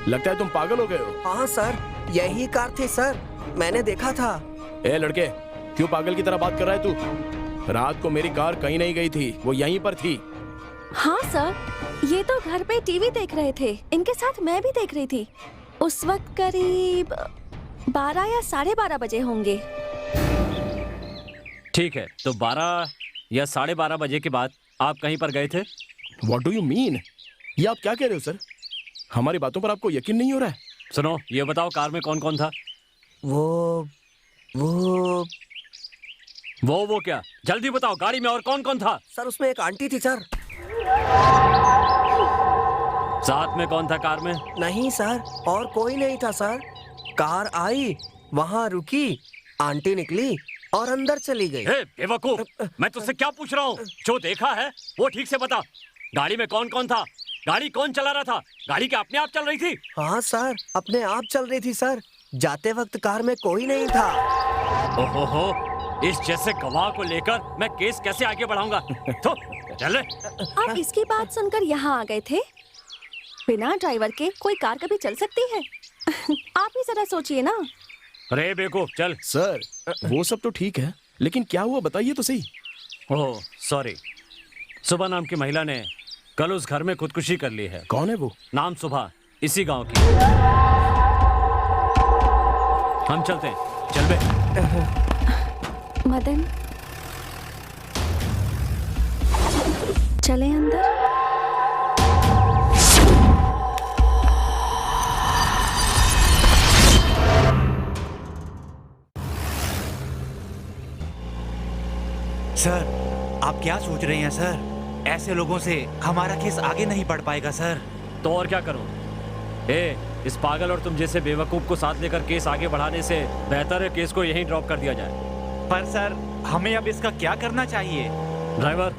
लगता है तुम पागल हो गए हो। हाँ सर, यही कार थी सर, मैंने देखा था। ए लड़के, क्यों पागल की तरह बात कर रहा है तू? रात को मेरी कार कहीं नहीं गई थी, वो यहीं पर थी। हाँ सर, ये तो घर पे टीवी देख रहे थे, इनके साथ मैं भी देख रही थी। उस वक्त करीब 12 या 12:30 बजे होंगे। ठीक है, तो 12 या 12:30 बजे के बाद आप कहीं पर गए थे? What do you mean? ये आप क्या कह रहे हो सर? हमारी बातों पर आपको यकीन नहीं हो रहा है? सुनो, ये बताओ कार में कौन कौन था? वो क्या? जल्दी बताओ, गाड़ी में और कौन कौन था? सर, उसमें एक आंटी थी सर। साथ में कौन था कार में? नहीं सर, और कोई नहीं था सर। कार आई, वहाँ रुकी, आंटी निकली और अंदर चली गई। हे बेवकूफ, मैं तुझसे क्या पूछ रहा हूँ? जो देखा है वो ठीक से बता। गाड़ी में कौन कौन था? गाड़ी कौन चला रहा था? गाड़ी क्या अपने आप चल रही थी? हाँ सर, अपने आप चल रही थी सर। जाते वक्त कार में कोई नहीं था। ओहो, इस जैसे गवाह को लेकर मैं केस कैसे आगे बढ़ाऊंगा? तो चले। आप इसकी बात सुनकर यहाँ आ गए थे? बिना ड्राइवर के कोई कार कभी चल सकती है? आप ही जरा सोचिए ना। अरे बेवकूफ, चल। सर, वो सब तो ठीक है, लेकिन क्या हुआ बताइए तो सही। ओह सॉरी, सुबह नाम की महिला ने कल उस घर में खुदकुशी कर ली है। कौन है वो? नाम सुबह, इसी गांव की। हम चलते हैं, चल बे। मदन, चले अंदर। सर, आप क्या सोच रहे हैं सर? ऐसे लोगों से हमारा केस आगे नहीं बढ़ पाएगा सर। तो और क्या करूं? इस पागल और तुम जैसे बेवकूफ को साथ लेकर केस आगे बढ़ाने से बेहतर है केस को यहीं ड्रॉप कर दिया जाए। पर सर, हमें अब इसका क्या करना चाहिए? ड्राइवर,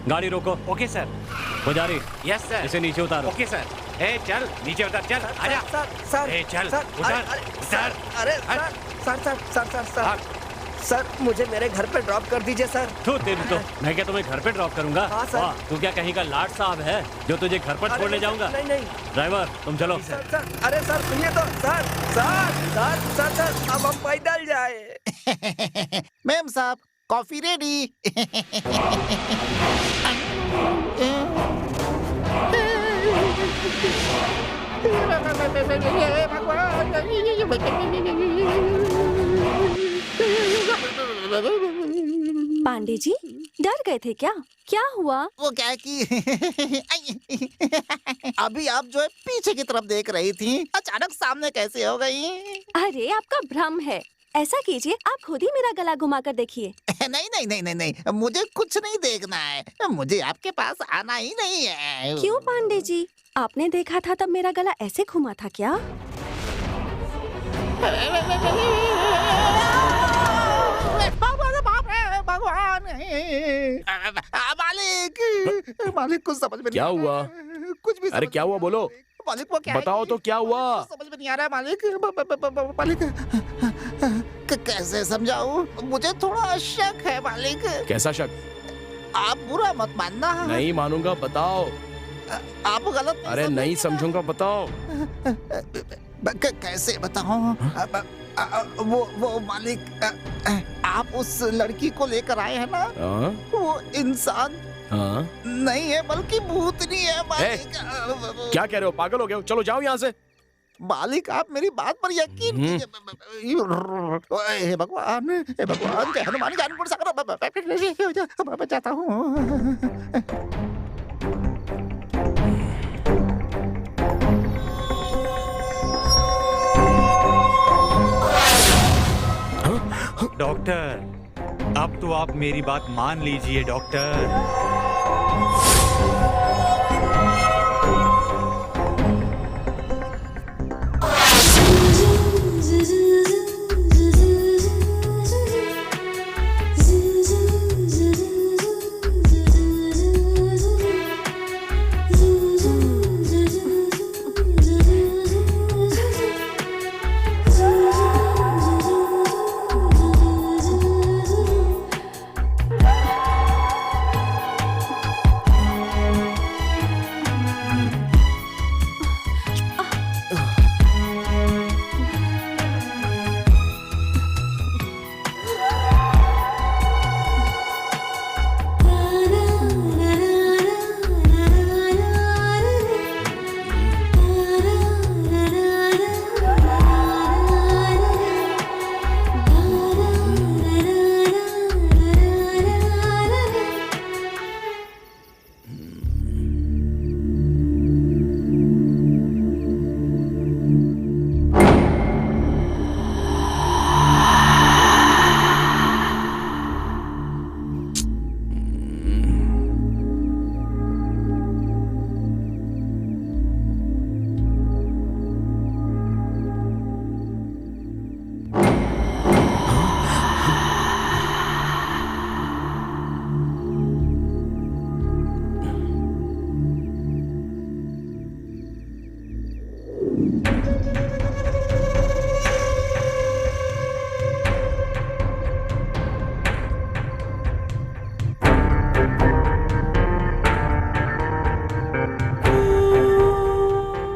गाड़ी रोको। Okay sir. पुजारी, यस सर। इसे नीचे उतारो। Okay sir. चल नीचे उतर, चल आजा। सर, चल उतर, उतर। अरे सर, सर, मुझे मेरे घर पे ड्रॉप कर दीजिए सर। तो तेरी तो मैं क्या तुम्हें घर पे ड्रॉप करूंगा? हाँ, सर। वाह, तू क्या कहीं का लाट साहब है जो तुझे घर पर छोड़ने जाऊंगा? नहीं। ड्राइवर, तुम चलो। सर, अरे सर सुनिए तो, सर, अब हम पैदल जाए। मैम साहब, कॉफी रेडी। पांडे जी, डर गए थे क्या? क्या हुआ? वो क्या है कि अभी आप जो है पीछे की तरफ देख रही थी, अचानक सामने कैसे हो गई? अरे आपका भ्रम है। ऐसा कीजिए, आप खुद ही मेरा गला घुमा कर देखिए। नहीं, मुझे कुछ नहीं देखना है। मुझे आपके पास आना ही नहीं है। क्यों पांडे जी? आपने देखा था तब मेरा गला ऐसे घुमा था क्या? भगवान, मालिक कुछ समझ में नहीं क्या आ रहा हुआ? है। कुछ भी अरे समझ क्या हुआ बोलो? मालिक वो क्या है बताओ कि- तो क्या हुआ? समझ में नहीं आ रहा है मालिक। मालिक कैसे समझाऊं? मुझे थोड़ा शक है मालिक। कैसा शक? आप बुरा मत मानना। नहीं मानूंगा, बताओ। आप गलत अरे नहीं समझूंगा, बताओ। कैसे बताऊं? वो मालिक, आप उस लड़की को लेकर आए हैं ना, हाँ? वो इंसान हाँ? नहीं है बल्कि भूतनी है मालिक। क्या कह रहे हो? पागल हो गए हो? चलो जाओ यहाँ से। मालिक, आप मेरी बात पर यकीन कीजिए। हे भगवान, जय हनुमान ज्ञानपुर सागर, मैं जाता हूँ। डॉक्टर, अब तो आप मेरी बात मान लीजिए डॉक्टर।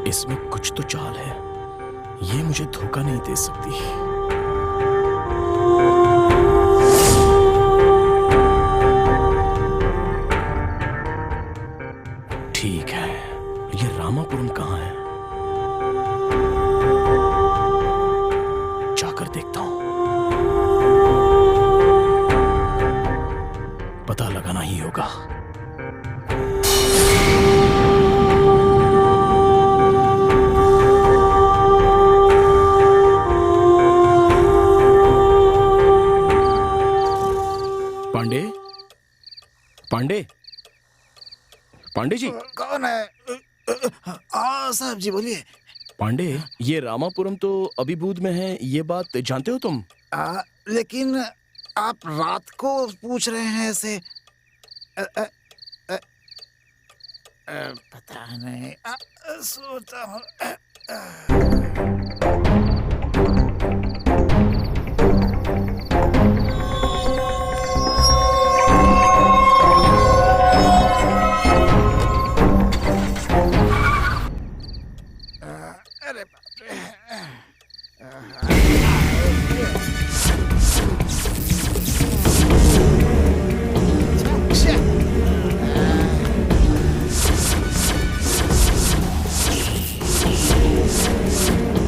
इसमें कुछ तो चाल है, ये मुझे धोखा नहीं दे सकती। ठीक है, ये रामापुरम कहाँ है? जाकर देखता हूं। पता लगाना ही होगा। पांडे, पांडे, पांडे जी। कौन है? साहब जी बोलिए। पांडे, ये रामापुरम तो अभिभूत में है, ये बात जानते हो तुम? लेकिन आप रात को पूछ रहे हैं ऐसे। पता नहीं, सोचता हूँ। अरे बाप रे।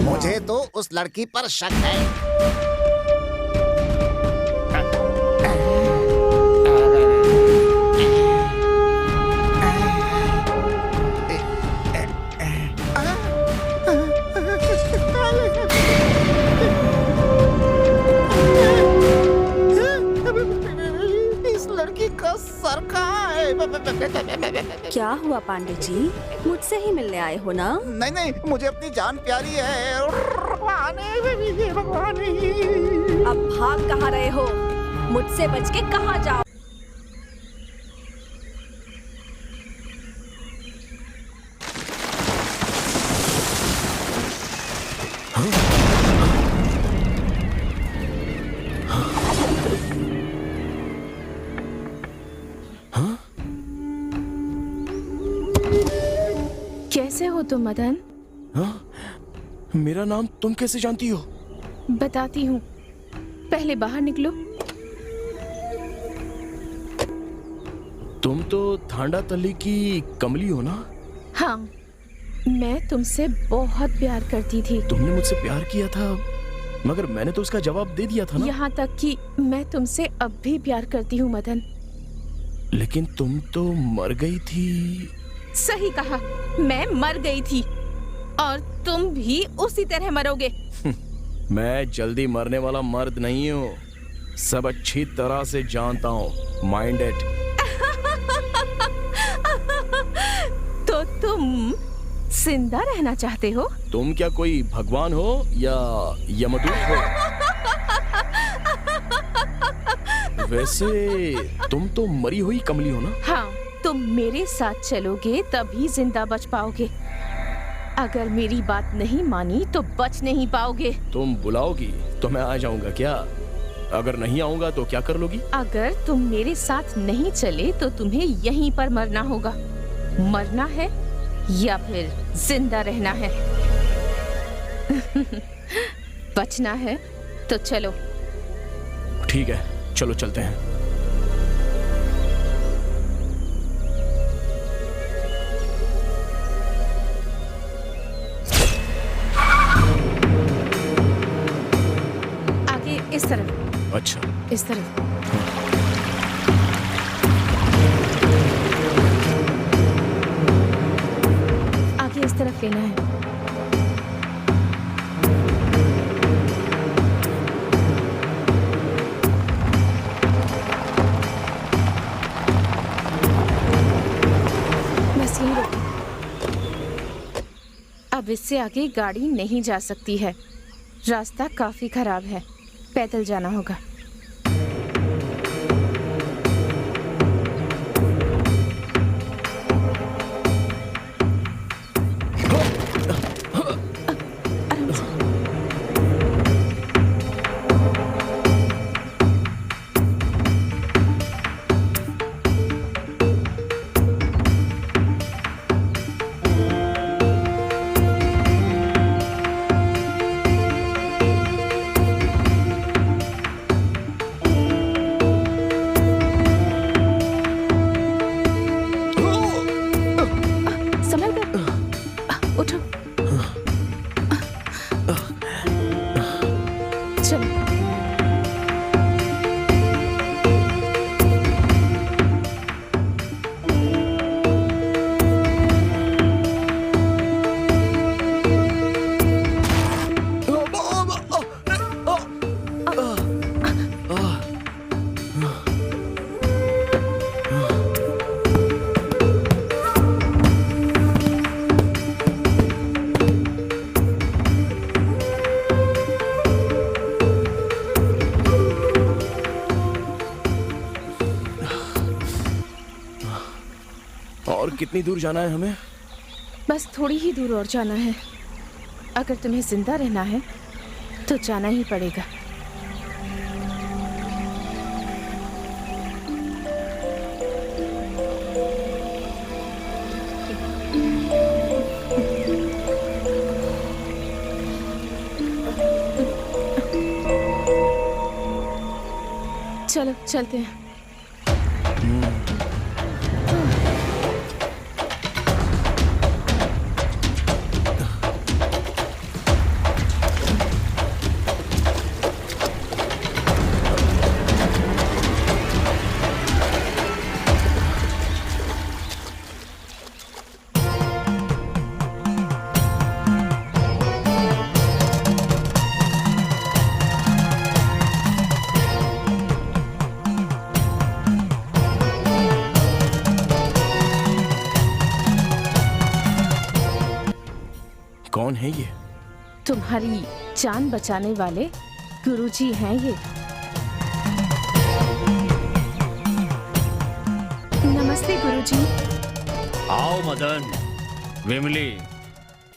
मुझे तो उस लड़की पर शक है। क्या हुआ पांडे जी, मुझसे ही मिलने आए हो ना? नहीं नहीं, मुझे अपनी जान प्यारी है। अब भाग कहाँ रहे हो? मुझसे बच के कहाँ जाओ? कैसे हो तुम मदन? हाँ? मेरा नाम तुम कैसे जानती हो? बताती हूँ, पहले बाहर निकलो। तुम तो थांडा तल्ली की कमली हो ना? हाँ, मैं तुमसे बहुत प्यार करती थी। तुमने मुझसे प्यार किया था, मगर मैंने तो उसका जवाब दे दिया था ना। यहाँ तक कि मैं तुमसे अब भी प्यार करती हूँ मदन। लेकिन तुम तो मर गई थी। सही कहा, मैं मर गई थी और तुम भी उसी तरह मरोगे। मैं जल्दी मरने वाला मर्द नहीं हूँ। सब अच्छी तरह से जानता हूँ, माइंड इट। तो तुम जिंदा रहना चाहते हो? तुम क्या कोई भगवान हो या यमदूत हो? वैसे तुम तो मरी हुई कमली हो ना? हाँ, तुम मेरे साथ चलोगे तभी जिंदा बच पाओगे। अगर मेरी बात नहीं मानी तो बच नहीं पाओगे। तुम बुलाओगी तो मैं आ जाऊंगा क्या? अगर नहीं आऊंगा तो क्या कर लोगी? अगर तुम मेरे साथ नहीं चले तो तुम्हें यहीं पर मरना होगा। मरना है या फिर जिंदा रहना है? बचना है तो चलो। ठीक है, चलो चलते हैं। आगे इस तरफ। अच्छा, इस तरफ। आगे इस तरफ लेना है। बस यहीं रोको। अब इससे आगे गाड़ी नहीं जा सकती है। रास्ता काफी खराब है, पैदल जाना होगा। आराम से। संभल कर। उठो। चलो। और कितनी दूर जाना है हमें? बस थोड़ी ही दूर और जाना है। अगर तुम्हें जिंदा रहना है तो जाना ही पड़ेगा। चलो चलते हैं। कौन है ये? तुम्हारी जान बचाने वाले गुरुजी हैं ये। नमस्ते गुरुजी। आओ मदन, विमली,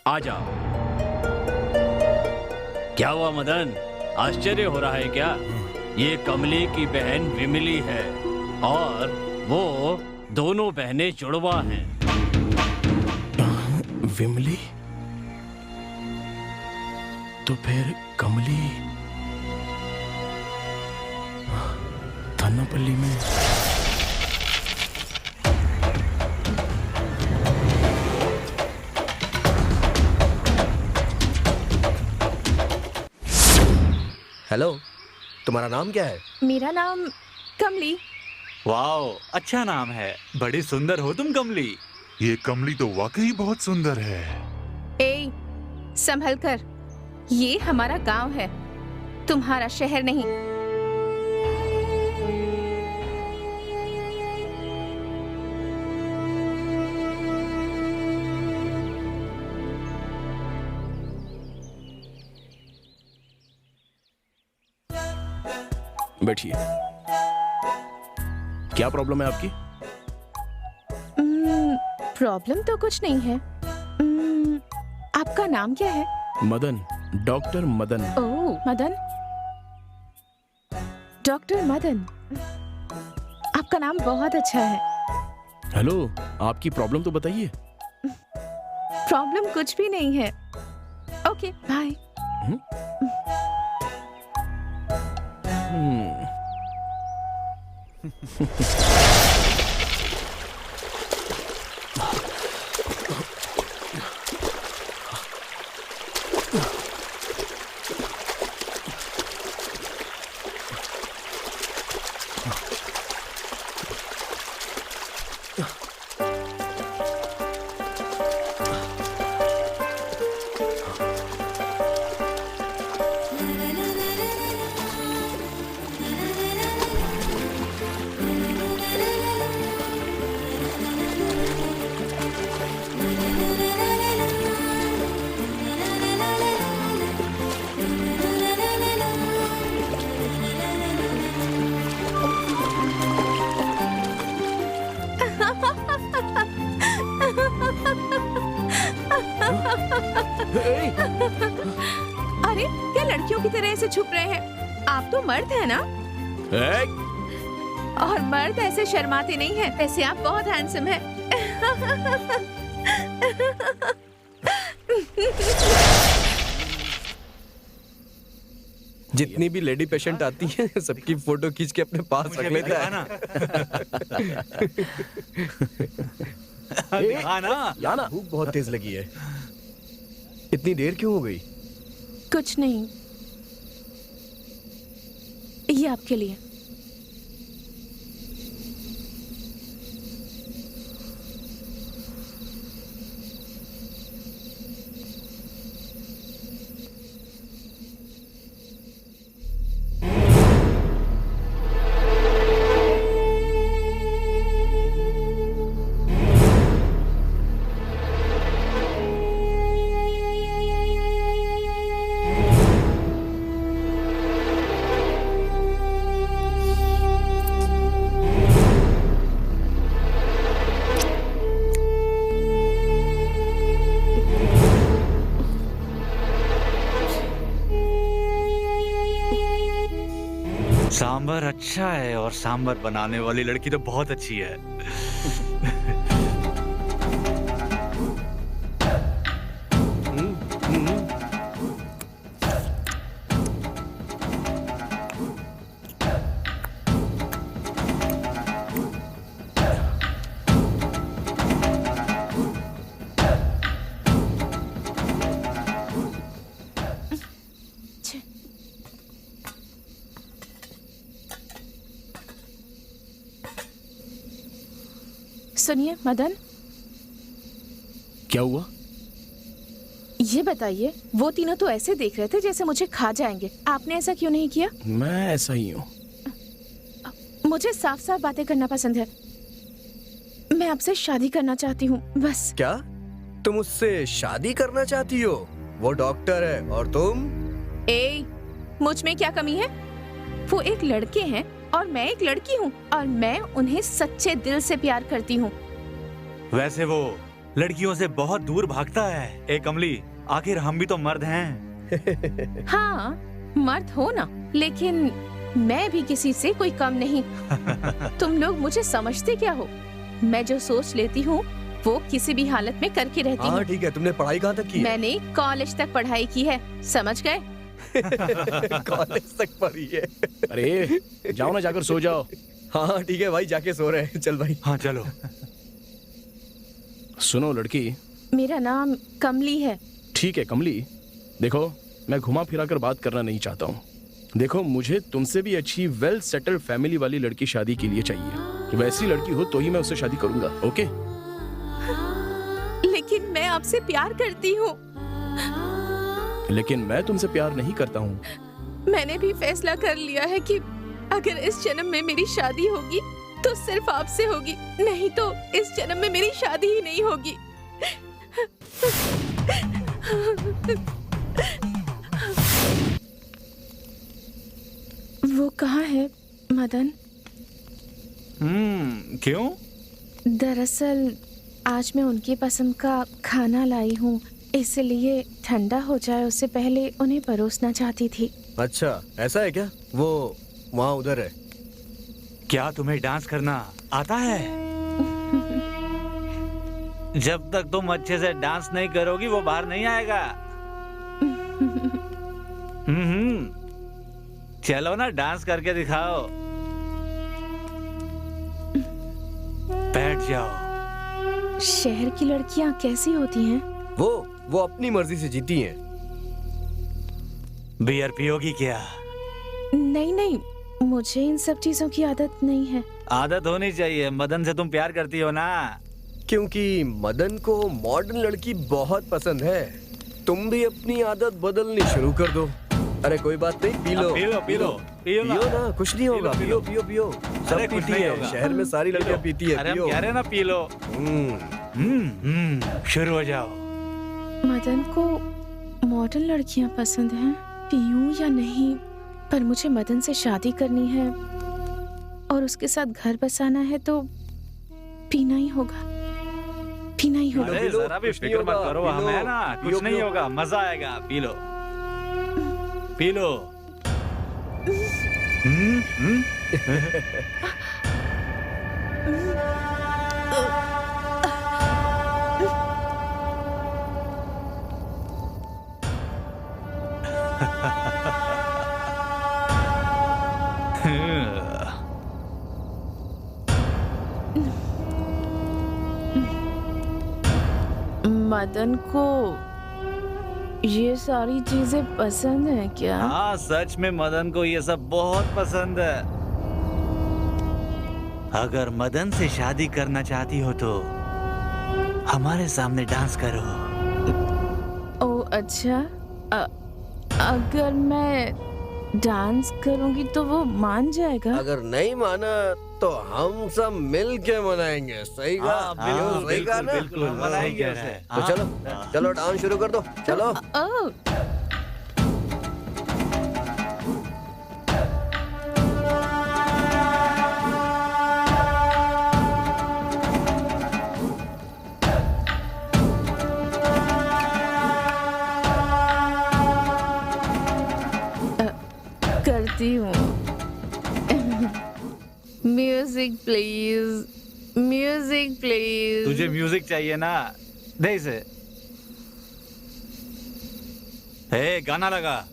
आ जाओ। क्या हुआ मदन, आश्चर्य हो रहा है क्या? ये कमली की बहन विमली है और वो दोनों बहनें जुड़वा हैं। विमली? तो फिर कमली थन्नापल्ली में। हेलो, तुम्हारा नाम क्या है? मेरा नाम कमली। वाओ, अच्छा नाम है। बड़ी सुंदर हो तुम कमली। ये कमली तो वाकई बहुत सुंदर है। ए, संभल कर। ये हमारा गांव है, तुम्हारा शहर नहीं। बैठिए। क्या प्रॉब्लम है आपकी? प्रॉब्लम तो कुछ नहीं है। आपका नाम क्या है? मदन, डॉक्टर मदन। ओह, मदन। डॉक्टर मदन, आपका नाम बहुत अच्छा है। हेलो, आपकी प्रॉब्लम तो बताइए। प्रॉब्लम कुछ भी नहीं है। Okay, bye. अरे, क्या लड़कियों की तरह ऐसे छुप रहे हैं? आप तो मर्द हैं ना? और मर्द ऐसे शर्माते नहीं हैं। वैसे आप बहुत हैंडसम हैं। जितनी भी लेडी पेशेंट आती हैं सबकी फोटो खींच के अपने पास रख लेता है ना। याना, भूख बहुत तेज लगी है। इतनी देर क्यों हो गई? कुछ नहीं, ये आपके लिए। सांबर अच्छा है और सांबर बनाने वाली लड़की तो बहुत अच्छी है। सुनिए मदन, क्या हुआ? ये बताइए, वो तीनों तो ऐसे देख रहे थे जैसे मुझे खा जाएंगे। आपने ऐसा क्यों नहीं किया? मैं ऐसा ही हूँ। मुझे साफ साफ बातें करना पसंद है। मैं आपसे शादी करना चाहती हूँ, बस। क्या तुम उससे शादी करना चाहती हो? वो डॉक्टर है और तुम? मुझ में क्या कमी है? वो एक लड़के हैं और मैं एक लड़की हूँ, और मैं उन्हें सच्चे दिल से प्यार करती हूँ। वैसे वो लड़कियों से बहुत दूर भागता है। ए कमली, आखिर हम भी तो मर्द हैं। हाँ, मर्द हो ना, लेकिन मैं भी किसी से कोई कम नहीं। तुम लोग मुझे समझते क्या हो? मैं जो सोच लेती हूँ वो किसी भी हालत में करके रहती हूँ। हाँ ठीक है, तुमने पढ़ाई कहाँ तक की है? मैंने कॉलेज तक पढ़ाई की है, समझ गए? कॉलेज तक पढ़ी है। अरे जाओ ना, जाकर सो जाओ। हाँ ठीक है भाई, जाके सो रहे हैं। चल भाई। हाँ चलो। सुनो लड़की, मेरा नाम कमली है। ठीक है कमली, देखो मैं घुमा फिरा कर बात करना नहीं चाहता हूँ। देखो, मुझे तुमसे भी अच्छी वेल सेटल्ड फैमिली वाली लड़की शादी के लिए चाहिए। वैसी लड़की हो तो ही मैं उससे शादी करूंगा। ओके? लेकिन मैं आपसे प्यार करती हूँ। लेकिन मैं तुमसे प्यार नहीं करता हूँ। मैंने भी फैसला कर लिया है कि अगर इस जन्म में मेरी शादी होगी तो सिर्फ आपसे होगी, नहीं तो इस जन्म में मेरी शादी ही नहीं होगी। वो कहाँ है मदन? क्यों? दरअसल आज मैं उनकी पसंद का खाना लाई हूँ, इसलिए ठंडा हो जाए उससे पहले उन्हें परोसना चाहती थी। अच्छा, ऐसा है क्या? वो वहाँ उधर है। क्या तुम्हें डांस करना आता है? जब तक तुम अच्छे से डांस नहीं करोगी वो बाहर नहीं आएगा। चलो ना, डांस करके दिखाओ। बैठ जाओ। शहर की लड़कियाँ कैसी होती हैं? वो अपनी मर्जी से जीती हैं। बियर पियोगी क्या? नहीं नहीं, मुझे इन सब चीजों की आदत नहीं है। आदत होनी चाहिए। मदन से तुम प्यार करती हो ना? क्योंकि मदन को मॉडर्न लड़की बहुत पसंद है। तुम भी अपनी आदत बदलनी शुरू कर दो। अरे कोई बात नहीं, पी लो पियो ना, कुछ नहीं होगा। पियो सब पीती है, शहर में सारी लड़कियां पीती है। अरे हम कह रहे हैं ना, पी लो। शुरू हो जाओ। मदन को मॉडर्न लड़कियां पसंद हैं। पीऊं या नहीं, पर मुझे मदन से शादी करनी है और उसके साथ घर बसाना है, तो पीना ही होगा। अरे जरा भी फिक्र मत करो, हम है ना, कुछ नहीं होगा, मजा आएगा। P low. मदन को ये सारी चीजें पसंद है क्या? हाँ, सच में मदन को ये सब बहुत पसंद है। अगर मदन से शादी करना चाहती हो तो हमारे सामने डांस करो। ओ अच्छा, अगर मैं डांस करूंगी तो वो मान जाएगा? अगर नहीं माना तो हम सब मिल के मनाएंगे। सही कहा? सही कहा ना? बिल्कुल मनाएंगे उसे। तो चलो डांस शुरू कर दो। चलो। करती हूँ। Music please. तुझे म्यूजिक चाहिए ना? दे इसे। गाना लगा।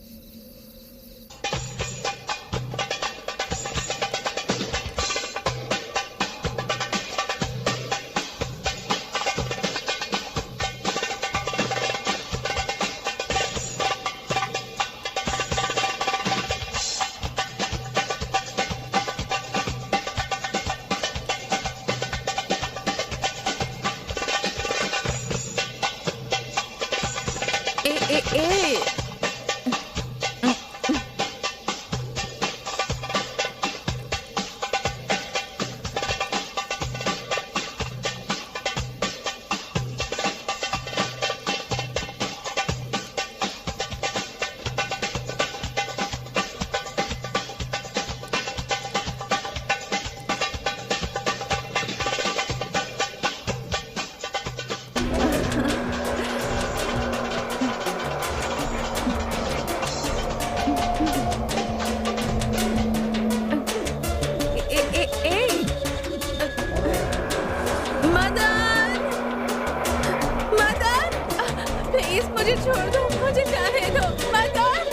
छोड़ दो, मुझे जाने दो। मदन,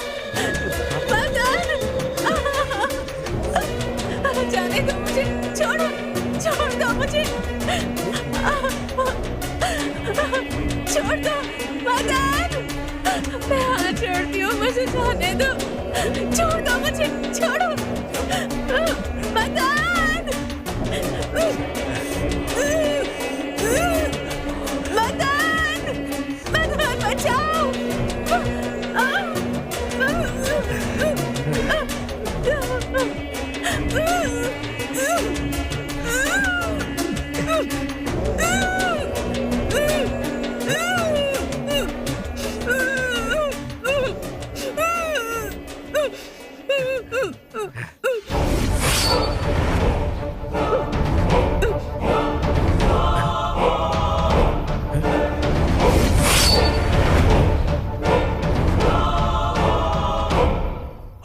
जाने दो मुझे, छोड़ दो मुझे, छोड़ दो मदन, मैं हाथ छोड़ती हूँ, मुझे जाने दो, छोड़ दो मुझे, छोड़ो मदन, मदन बचाओ।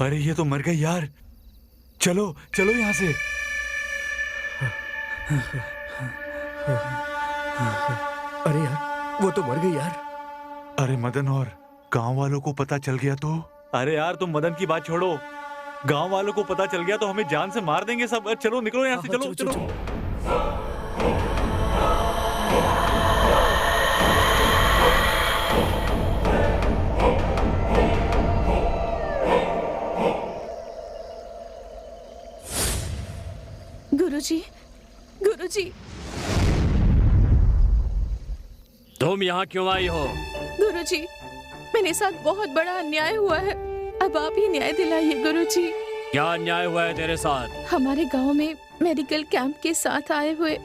अरे ये तो मर गई यार। चलो चलो यहाँ से। अरे यार वो तो मर गई यार। अरे मदन, और गांव वालों को पता चल गया तो? अरे यार तुम मदन की बात छोड़ो, गांव वालों को पता चल गया तो हमें जान से मार देंगे सब। चलो निकलो यहाँ से, चलो चलो। गुरुजी, गुरुजी, तुम यहाँ क्यों आई हो? गुरुजी, मेरे साथ बहुत बड़ा अन्याय हुआ है। अब आप ही न्याय दिलाइए गुरुजी। क्या अन्याय हुआ है तेरे साथ? हमारे गांव में मेडिकल कैंप के साथ आए हुए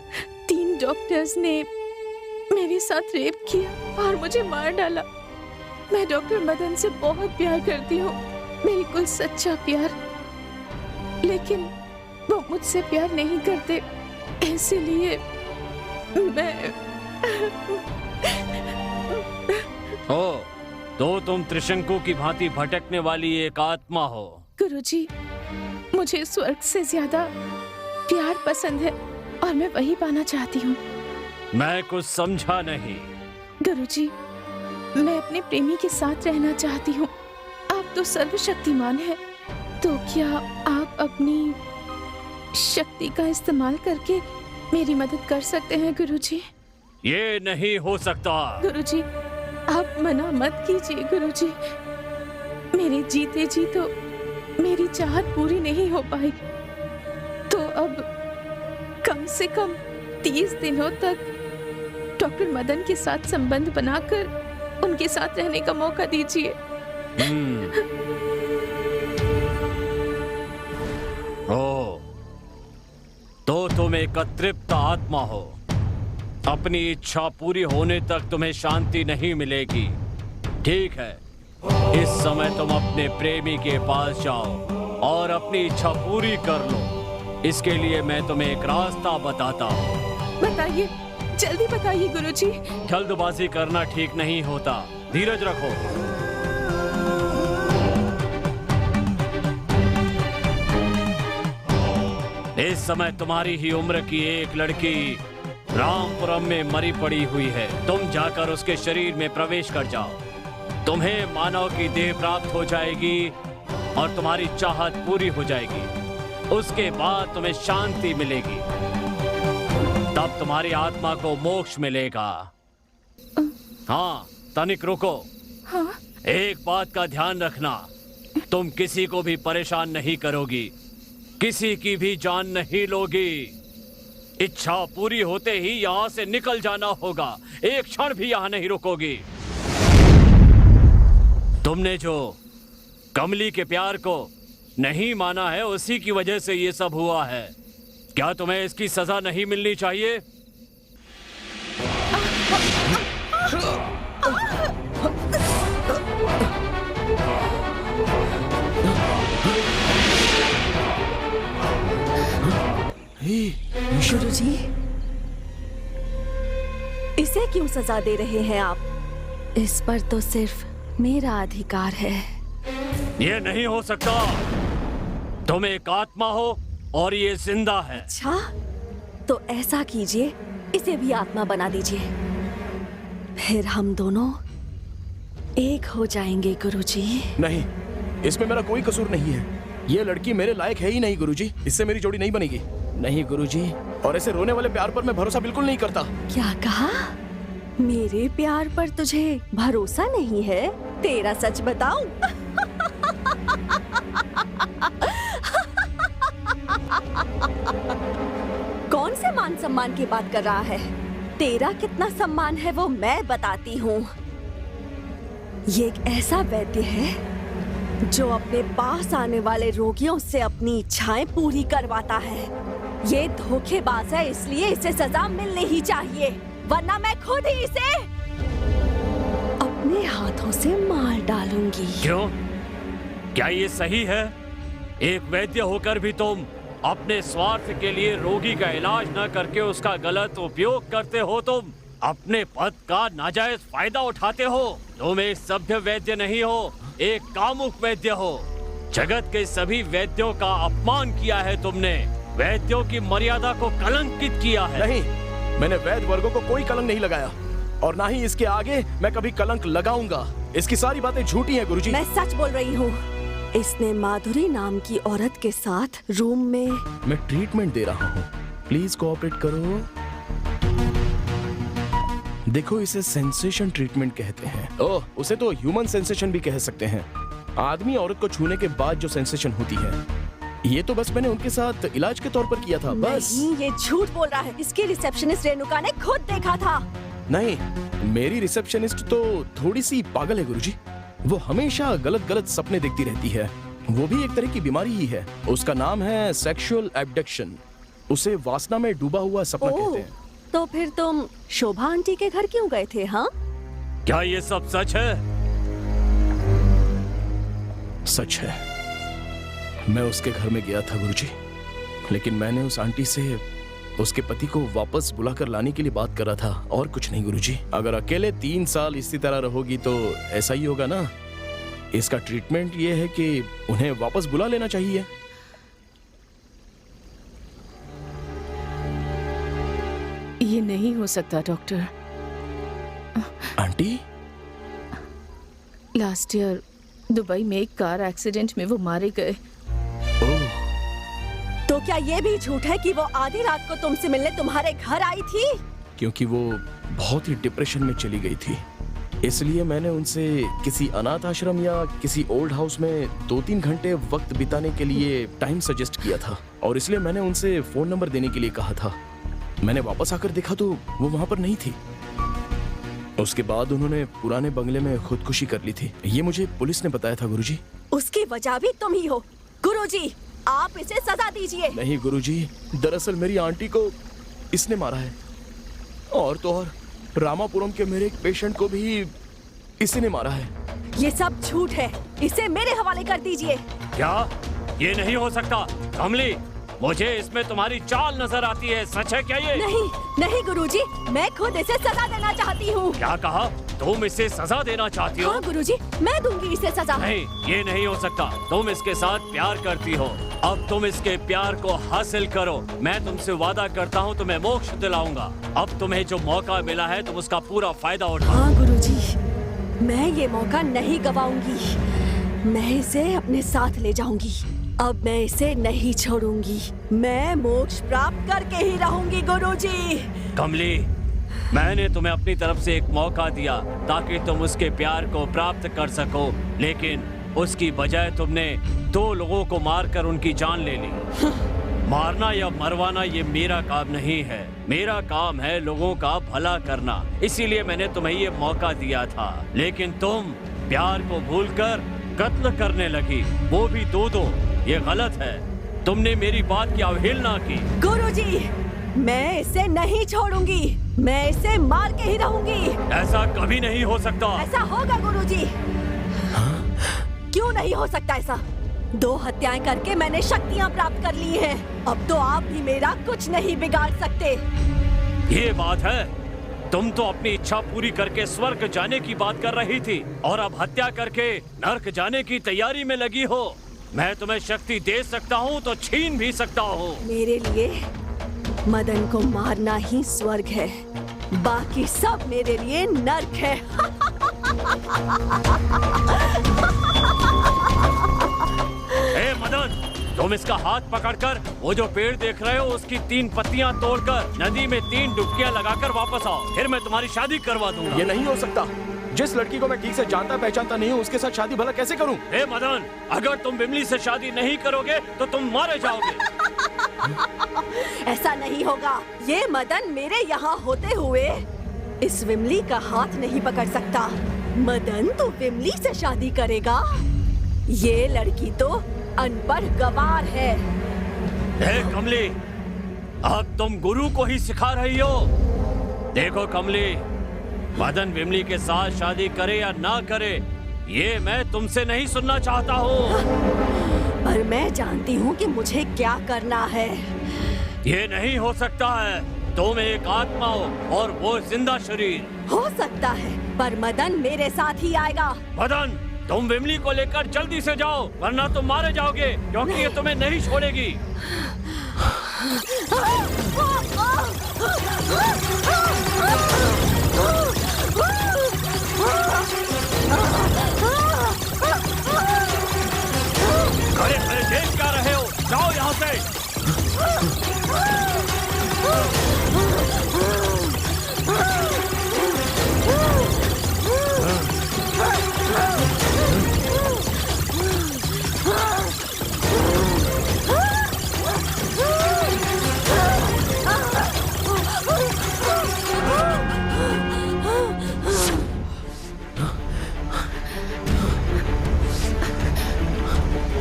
3 डॉक्टर्स ने मेरे साथ रेप किया और मुझे मार डाला। मैं डॉक्टर मदन से बहुत प्यार करती हूँ, बिल्कुल सच्चा प्यार, लेकिन वो मुझसे प्यार नहीं करते, इसलिए मैं ओ, तो तुम त्रिशंकु की भांति भटकने वाली एक आत्मा हो। गुरुजी, मुझे स्वर्ग से ज्यादा प्यार पसंद है और मैं वही पाना चाहती हूँ। मैं कुछ समझा नहीं। गुरुजी, मैं अपने प्रेमी के साथ रहना चाहती हूँ। आप तो सर्वशक्तिमान हैं, तो क्या आप अपनी शक्ति का इस्तेमाल करके मेरी मदद कर सकते हैं गुरुजी? ये नहीं हो सकता। गुरुजी, आप मना मत कीजिए गुरुजी। मेरे जीते जी तो मेरी चाहत पूरी नहीं हो पाई, तो अब कम से कम 30 दिनों तक डॉक्टर मदन के साथ संबंध बनाकर उनके साथ रहने का मौका दीजिए। ओ, तो तुम एक अतृप्त आत्मा हो। अपनी इच्छा पूरी होने तक तुम्हें शांति नहीं मिलेगी। ठीक है, इस समय तुम अपने प्रेमी के पास जाओ और अपनी इच्छा पूरी कर लो। इसके लिए मैं तुम्हें एक रास्ता बताता हूँ। बताइए, जल्दी बताइए गुरुजी। जल्दबाजी करना ठीक नहीं होता, धीरज रखो। इस समय तुम्हारी ही उम्र की एक लड़की रामपुरम में मरी पड़ी हुई है। तुम जाकर उसके शरीर में प्रवेश कर जाओ। तुम्हें मानव की देह प्राप्त हो जाएगी और तुम्हारी चाहत पूरी हो जाएगी। उसके बाद तुम्हें शांति मिलेगी, तब तुम्हारी आत्मा को मोक्ष मिलेगा। हाँ, तनिक रुको। हाँ? एक बात का ध्यान रखना, तुम किसी को भी परेशान नहीं करोगी, किसी की भी जान नहीं लोगी। इच्छा पूरी होते ही यहाँ से निकल जाना होगा, एक क्षण भी यहाँ नहीं रुकोगी। तुमने जो कमली के प्यार को नहीं माना है, उसी की वजह से ये सब हुआ है। क्या तुम्हें इसकी सजा नहीं मिलनी चाहिए? गुरुजी, इसे क्यों सजा दे रहे हैं आप? इस पर तो सिर्फ मेरा अधिकार है। ये नहीं हो सकता। तुम एक आत्मा हो और ये जिंदा है। अच्छा, तो ऐसा कीजिए, इसे भी आत्मा बना दीजिए, फिर हम दोनों एक हो जाएंगे गुरुजी। नहीं, इसमें मेरा कोई कसूर नहीं है। ये लड़की मेरे लायक है ही नहीं गुरुजी, इससे मेरी जोड़ी नहीं बनेगी। नहीं गुरुजी, और ऐसे रोने वाले प्यार पर मैं भरोसा बिल्कुल नहीं करता। क्या कहा? मेरे प्यार पर तुझे भरोसा नहीं है? तेरा सच बताऊं? कौन से मान सम्मान की बात कर रहा है? तेरा कितना सम्मान है वो मैं बताती हूँ। ये एक ऐसा वैद्य है जो अपने पास आने वाले रोगियों से अपनी इच्छाएं पूरी करवाता है। ये धोखेबाज है, इसलिए इसे सजा मिलनी ही चाहिए, वरना मैं खुद ही इसे अपने हाथों से मार डालूंगी। क्यों? क्या ये सही है? एक वैद्य होकर भी तुम अपने स्वार्थ के लिए रोगी का इलाज न करके उसका गलत उपयोग करते हो। तुम अपने पद का नाजायज फायदा उठाते हो। तुम एक सभ्य वैद्य नहीं हो, एक कामुक वैद्य हो। जगत के सभी वैद्यों का अपमान किया है तुमने, वैद्यों की मर्यादा को कलंकित किया है। नहीं, मैंने वैद्य वर्गों को कोई कलंक नहीं लगाया और ना ही इसके आगे मैं कभी कलंक लगाऊंगा। इसकी सारी बातें झूठी हैं गुरुजी। मैं सच बोल रही हूँ। इसने माधुरी नाम की औरत के साथ रूम में। मैं ट्रीटमेंट दे रहा हूँ, प्लीज कोऑपरेट करो। देखो, इसे सेंसेशन ट्रीटमेंट कहते हैं। ओह, उसे तो ह्यूमन सेंसेशन भी कह सकते हैं। आदमी औरत को छूने के बाद जो सेंसेशन होती है, ये तो बस मैंने उनके साथ इलाज के तौर पर किया था, बस। नहीं, ये झूठ बोल रहा है। इसकी रिसेप्शनिस्ट रेणुका ने खुद देखा था। नहीं, मेरी रिसेप्शनिस्ट तो थोड़ी सी पागल है गुरुजी। वो हमेशा गलत गलत सपने देखती रहती है। वो भी एक तरह की बीमारी ही है। उसका नाम है सेक्सुअल एब्डक्शन। उसे वासना में डूबा हुआ सपना कहते हैं। तो फिर तुम शोभा आंटी के घर क्यों गए थे? हाँ, क्या ये सब सच है? सच है, मैं उसके घर में गया था गुरुजी, लेकिन मैंने उस आंटी से उसके पति को वापस बुलाकर लाने के लिए बात कर रहा था, और कुछ नहीं गुरुजी। अगर अकेले 3 साल इसी तरह रहोगी तो ऐसा ही होगा ना। इसका ट्रीटमेंट ये है कि उन्हें वापस बुला लेना चाहिए। ये नहीं हो सकता doctor. Aunty, last year Dubai में एक कार एक्सीडेंट में वो मारे गए। तो क्या ये भी झूठ है कि वो आधी रात को तुमसे मिलने तुम्हारे घर आई थी? क्योंकि वो बहुत ही डिप्रेशन में चली गई थी, इसलिए मैंने उनसे किसी अनाथ आश्रम या किसी ओल्ड हाउस में 2-3 घंटे वक्त बिताने के लिए टाइम सजेस्ट किया था, और इसलिए मैंने उनसे फोन नंबर देने के लिए कहा था। मैंने वापस आकर देखा तो वो वहां पर नहीं थी। उसके बाद उन्होंने पुराने बंगले में खुदकुशी कर ली थी। ये मुझे पुलिस ने बताया था गुरुजी। उसकी वजह भी तुम ही हो। गुरुजी, आप इसे सजा दीजिए। नहीं गुरुजी, दरअसल मेरी आंटी को इसने मारा है, और तो और रामापुरम के मेरे एक पेशेंट को भी इसी ने मारा है। ये सब झूठ है, इसे मेरे हवाले कर दीजिए। क्या ये नहीं हो सकता? कमली, मुझे इसमें तुम्हारी चाल नजर आती है। सच है क्या ये? नहीं नहीं गुरुजी, मैं खुद इसे सजा देना चाहती हूँ। क्या कहा? तुम इसे सजा देना चाहती हो? हाँ गुरुजी, मैं दूंगी इसे सजा। नहीं, ये नहीं हो सकता। तुम इसके साथ प्यार करती हो, अब तुम इसके प्यार को हासिल करो। मैं तुमसे वादा करता हूँ तुम्हें मोक्ष दिलाऊंगा। अब तुम्हें जो मौका मिला है तुम उसका पूरा फायदा उठाओ। हाँ गुरुजी, मैं ये मौका नहीं गवाऊंगी। मैं इसे अपने साथ ले जाऊंगी। अब मैं इसे नहीं छोड़ूंगी। मैं मोक्ष प्राप्त करके ही रहूंगी गुरुजी। कमली, मैंने तुम्हें अपनी तरफ से एक मौका दिया ताकि तुम उसके प्यार को प्राप्त कर सको, लेकिन उसकी बजाय तुमने 2 लोगों को मारकर उनकी जान ले ली। मारना या मरवाना ये मेरा काम नहीं है। मेरा काम है लोगों का भला करना। इसीलिए मैंने तुम्हें ये मौका दिया था, लेकिन तुम प्यार को भूलकर कत्ल करने लगी, वो भी 2-2। ये गलत है। तुमने मेरी बात की अवहेलना की। गुरुजी, मैं इसे नहीं छोड़ूंगी। मैं इसे मार के ही रहूंगी। ऐसा कभी नहीं हो सकता। ऐसा होगा गुरुजी। क्यों नहीं हो सकता ऐसा? 2 हत्याएं करके मैंने शक्तियां प्राप्त कर ली हैं। अब तो आप भी मेरा कुछ नहीं बिगाड़ सकते। ये बात है, तुम तो अपनी इच्छा पूरी करके स्वर्ग जाने की बात कर रही थी, और अब हत्या करके नर्क जाने की तैयारी में लगी हो। मैं तुम्हें शक्ति दे सकता हूँ तो छीन भी सकता हूँ। मेरे लिए मदन को मारना ही स्वर्ग है, बाकी सब मेरे लिए नर्क है। ए मदन, तुम इसका हाथ पकड़कर वो जो पेड़ देख रहे हो उसकी 3 पत्तियां तोड़कर नदी में 3 डुबकियां लगाकर वापस आओ, फिर मैं तुम्हारी शादी करवा दूंगा। ये नहीं हो सकता। जिस लड़की को मैं ठीक से जानता पहचानता नहीं हूँ उसके साथ शादी भला कैसे करूँ? ए मदन, अगर तुम विमली से शादी नहीं करोगे तो तुम मारे जाओगे। ऐसा नहीं होगा। ये मदन मेरे यहाँ होते हुए इस विमली का हाथ नहीं पकड़ सकता। मदन तो विमली से शादी करेगा। ये लड़की तो अनपढ़ गवार है। ए कमली, अब तुम गुरु को ही सिखा रही हो। देखो कमली, मदन विमली के साथ शादी करे या ना करे, ये मैं तुमसे नहीं सुनना चाहता हूँ। पर मैं जानती हूँ कि मुझे क्या करना है। ये नहीं हो सकता है। तुम एक आत्मा हो और वो जिंदा शरीर। हो सकता है, पर मदन मेरे साथ ही आएगा। मदन, तुम विमली को लेकर जल्दी से जाओ, वरना तुम मारे जाओगे, क्योंकि ये तुम्हें नहीं छोड़ेगी। अरे अरे, देख क्या रहे हो? जाओ यहाँ से।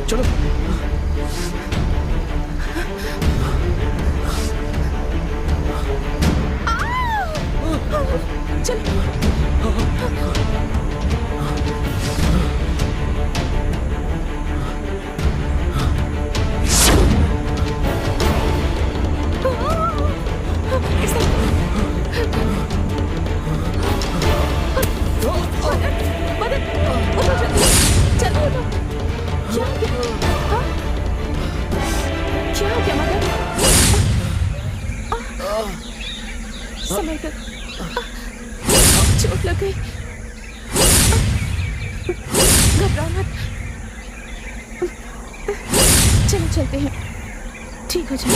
चलो। संभल कर, चोट लग गई। घबराओ मत, चलो चलते हैं, ठीक हो जाए।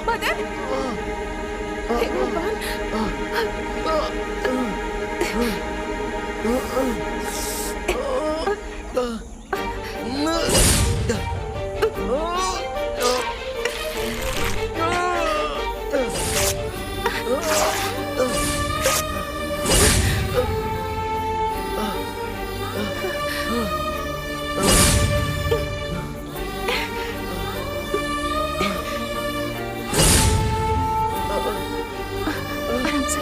मदन, हे भगवान। आराम से।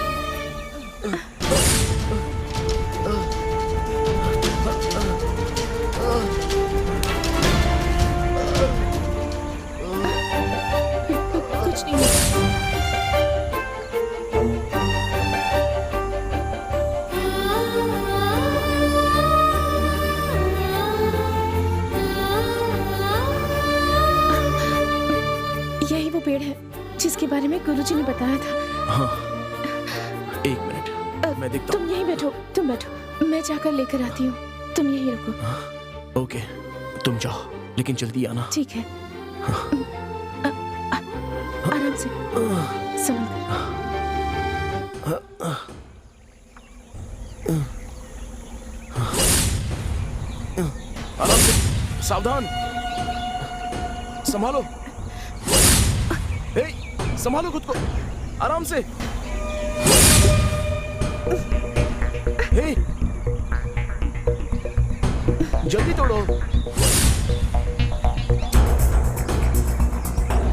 कुछ नहीं हुआ। यही वो पेड़ है जिसके बारे में गुरुजी ने बताया था। हाँ, एक मिनट, मैं देखता तुम यहीं बैठो, तुम बैठो, मैं जाकर लेकर आती हूँ। तुम यहीं रुको। हूँ। ओके, तुम जाओ, लेकिन जल्दी आना। ठीक है। आराम से, संभल कर। आराम से, सावधान, संभालो। हे, संभालो खुद को, आराम से। हे, जल्दी तोड़ो।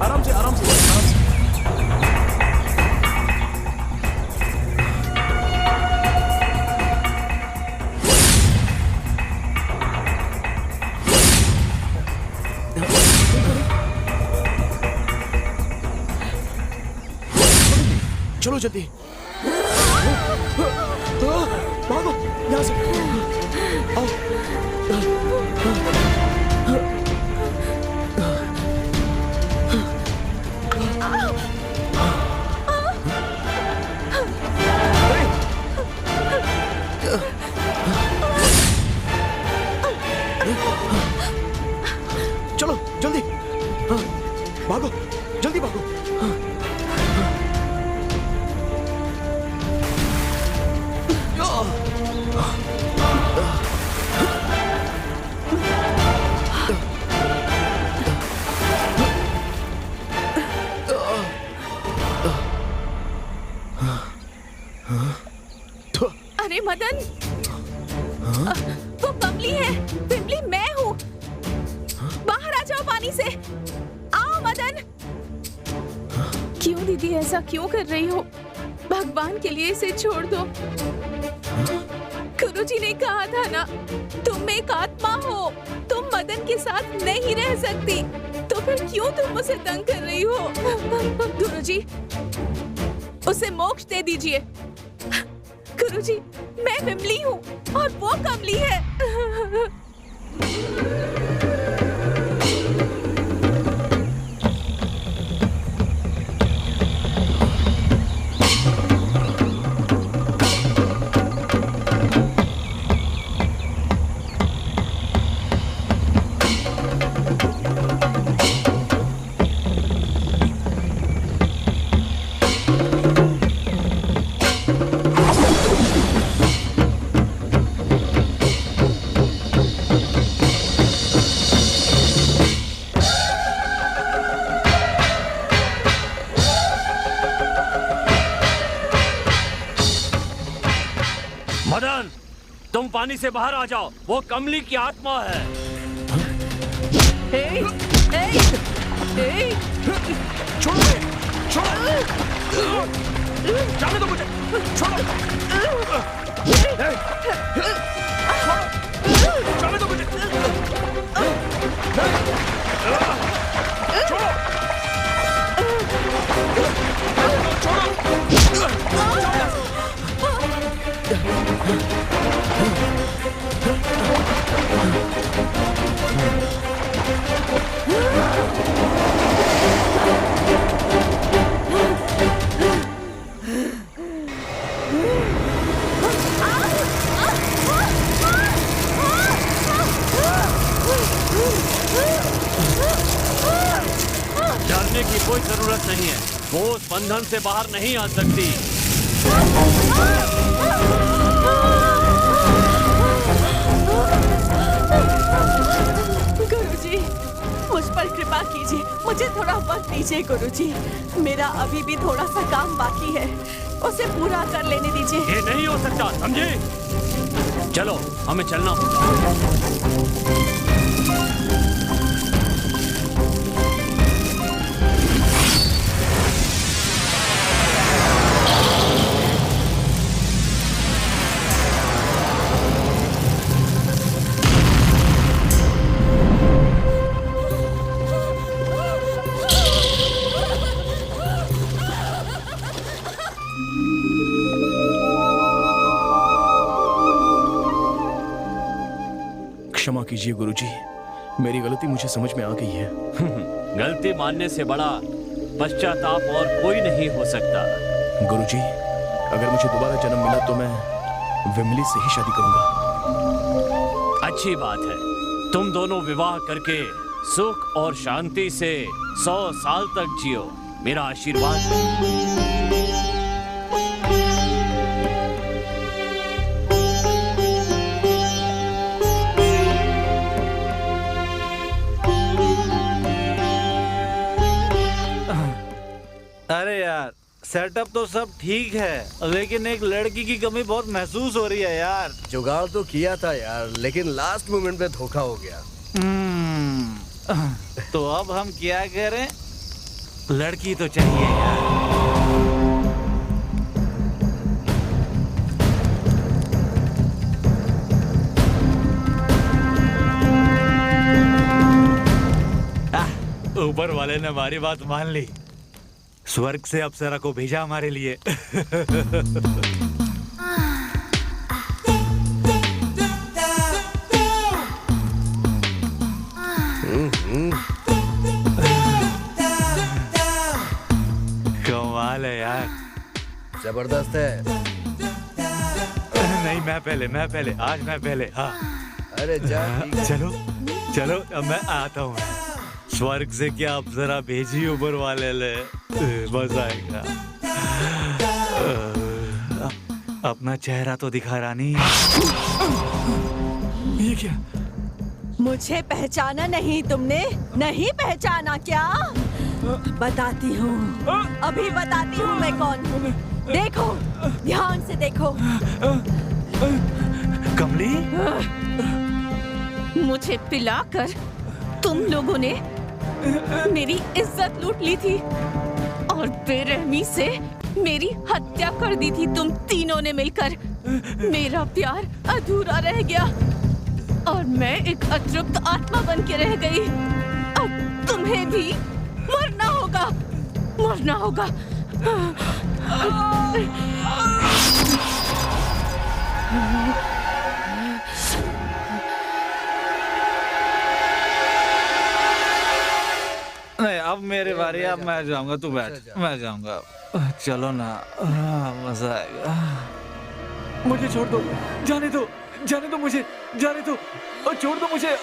आराम से, आराम से, आराम से। चलो जल्दी, भागो यहाँ से। आओ। चलो जल्दी, भागो, जल्दी भागो। मदन, वो कमली है, विमली मैं हूँ। बाहर आ जाओ पानी से, आओ मदन। क्यों दीदी ऐसा क्यों कर रही हो? भगवान के लिए इसे छोड़ दो। गुरुजी ने कहा था ना, तुम एक आत्मा हो, तुम मदन के साथ नहीं रह सकती, तो फिर क्यों तुम उसे तंग कर रही हो? गुरुजी, उसे मोक्ष दे दीजिए। गुरुजी, मैं विमली हूँ और वो कमली है। मदन, तुम पानी से बाहर आ जाओ, वो कमली की आत्मा है। जाने दो मुझे, छोड़ो। जाने दो मुझे, छोड़ो। डरने की कोई जरूरत नहीं है, वो उस बंधन से बाहर नहीं आ सकती। गुरुजी, मुझ पर कृपा कीजिए, मुझे थोड़ा वक्त दीजिए गुरुजी। मेरा अभी भी थोड़ा सा काम बाकी है, उसे पूरा कर लेने दीजिए। ये नहीं हो सकता, समझे? चलो, हमें चलना होगा। क्षमा कीजिए गुरुजी, मेरी गलती मुझे समझ में आ गई है। गलती मानने से बड़ा पश्चाताप और कोई नहीं हो सकता। गुरुजी, अगर मुझे दोबारा जन्म मिला तो मैं विमली से ही शादी करूंगा। अच्छी बात है, तुम दोनों विवाह करके सुख और शांति से 100 साल तक जियो, मेरा आशीर्वाद है। अरे यार, सेटअप तो सब ठीक है, लेकिन एक लड़की की कमी बहुत महसूस हो रही है यार। जुगाड़ तो किया था यार, लेकिन लास्ट मोमेंट पे धोखा हो गया। तो अब हम क्या करें? लड़की तो चाहिए यार। ऊपर वाले ने हमारी बात मान ली, स्वर्ग से अप्सरा को भेजा हमारे लिए। कमाल है यार, जबरदस्त है। नहीं, मैं पहले, आज मैं पहले। हाँ, अरे जा, चलो चलो, अब मैं आता हूँ। स्वर्ग से क्या अप्सरा भेजी ऊपर वाले ले, मजा आएगा। अपना चेहरा तो दिखा रानी। ये क्या? मुझे पहचाना नहीं तुमने? नहीं पहचाना क्या? बताती हूँ, अभी बताती हूँ मैं कौन हूँ। देखो, ध्यान से देखो। कमली, मुझे पिलाकर तुम लोगों ने मेरी इज्जत लूट ली थी और बेरहमी से मेरी हत्या कर दी थी तुम तीनों ने मिलकर। मेरा प्यार अधूरा रह गया और मैं एक अतृप्त आत्मा बन के रह गई। अब तुम्हें भी मरना होगा, मरना होगा। नहीं अब मेरी बारी, अब मैं जाऊंगा, तू बैठ, मैं जाऊंगा। चलो ना, मजा आएगा। मुझे छोड़ दो, जाने दो, जाने दो मुझे, जाने दो, छोड़ दो मुझे।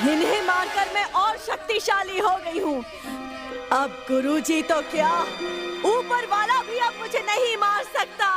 इन्हें मारकर मैं और शक्तिशाली हो गई हूँ। अब गुरुजी तो क्या, ऊपर वाला भी अब मुझे नहीं मार सकता।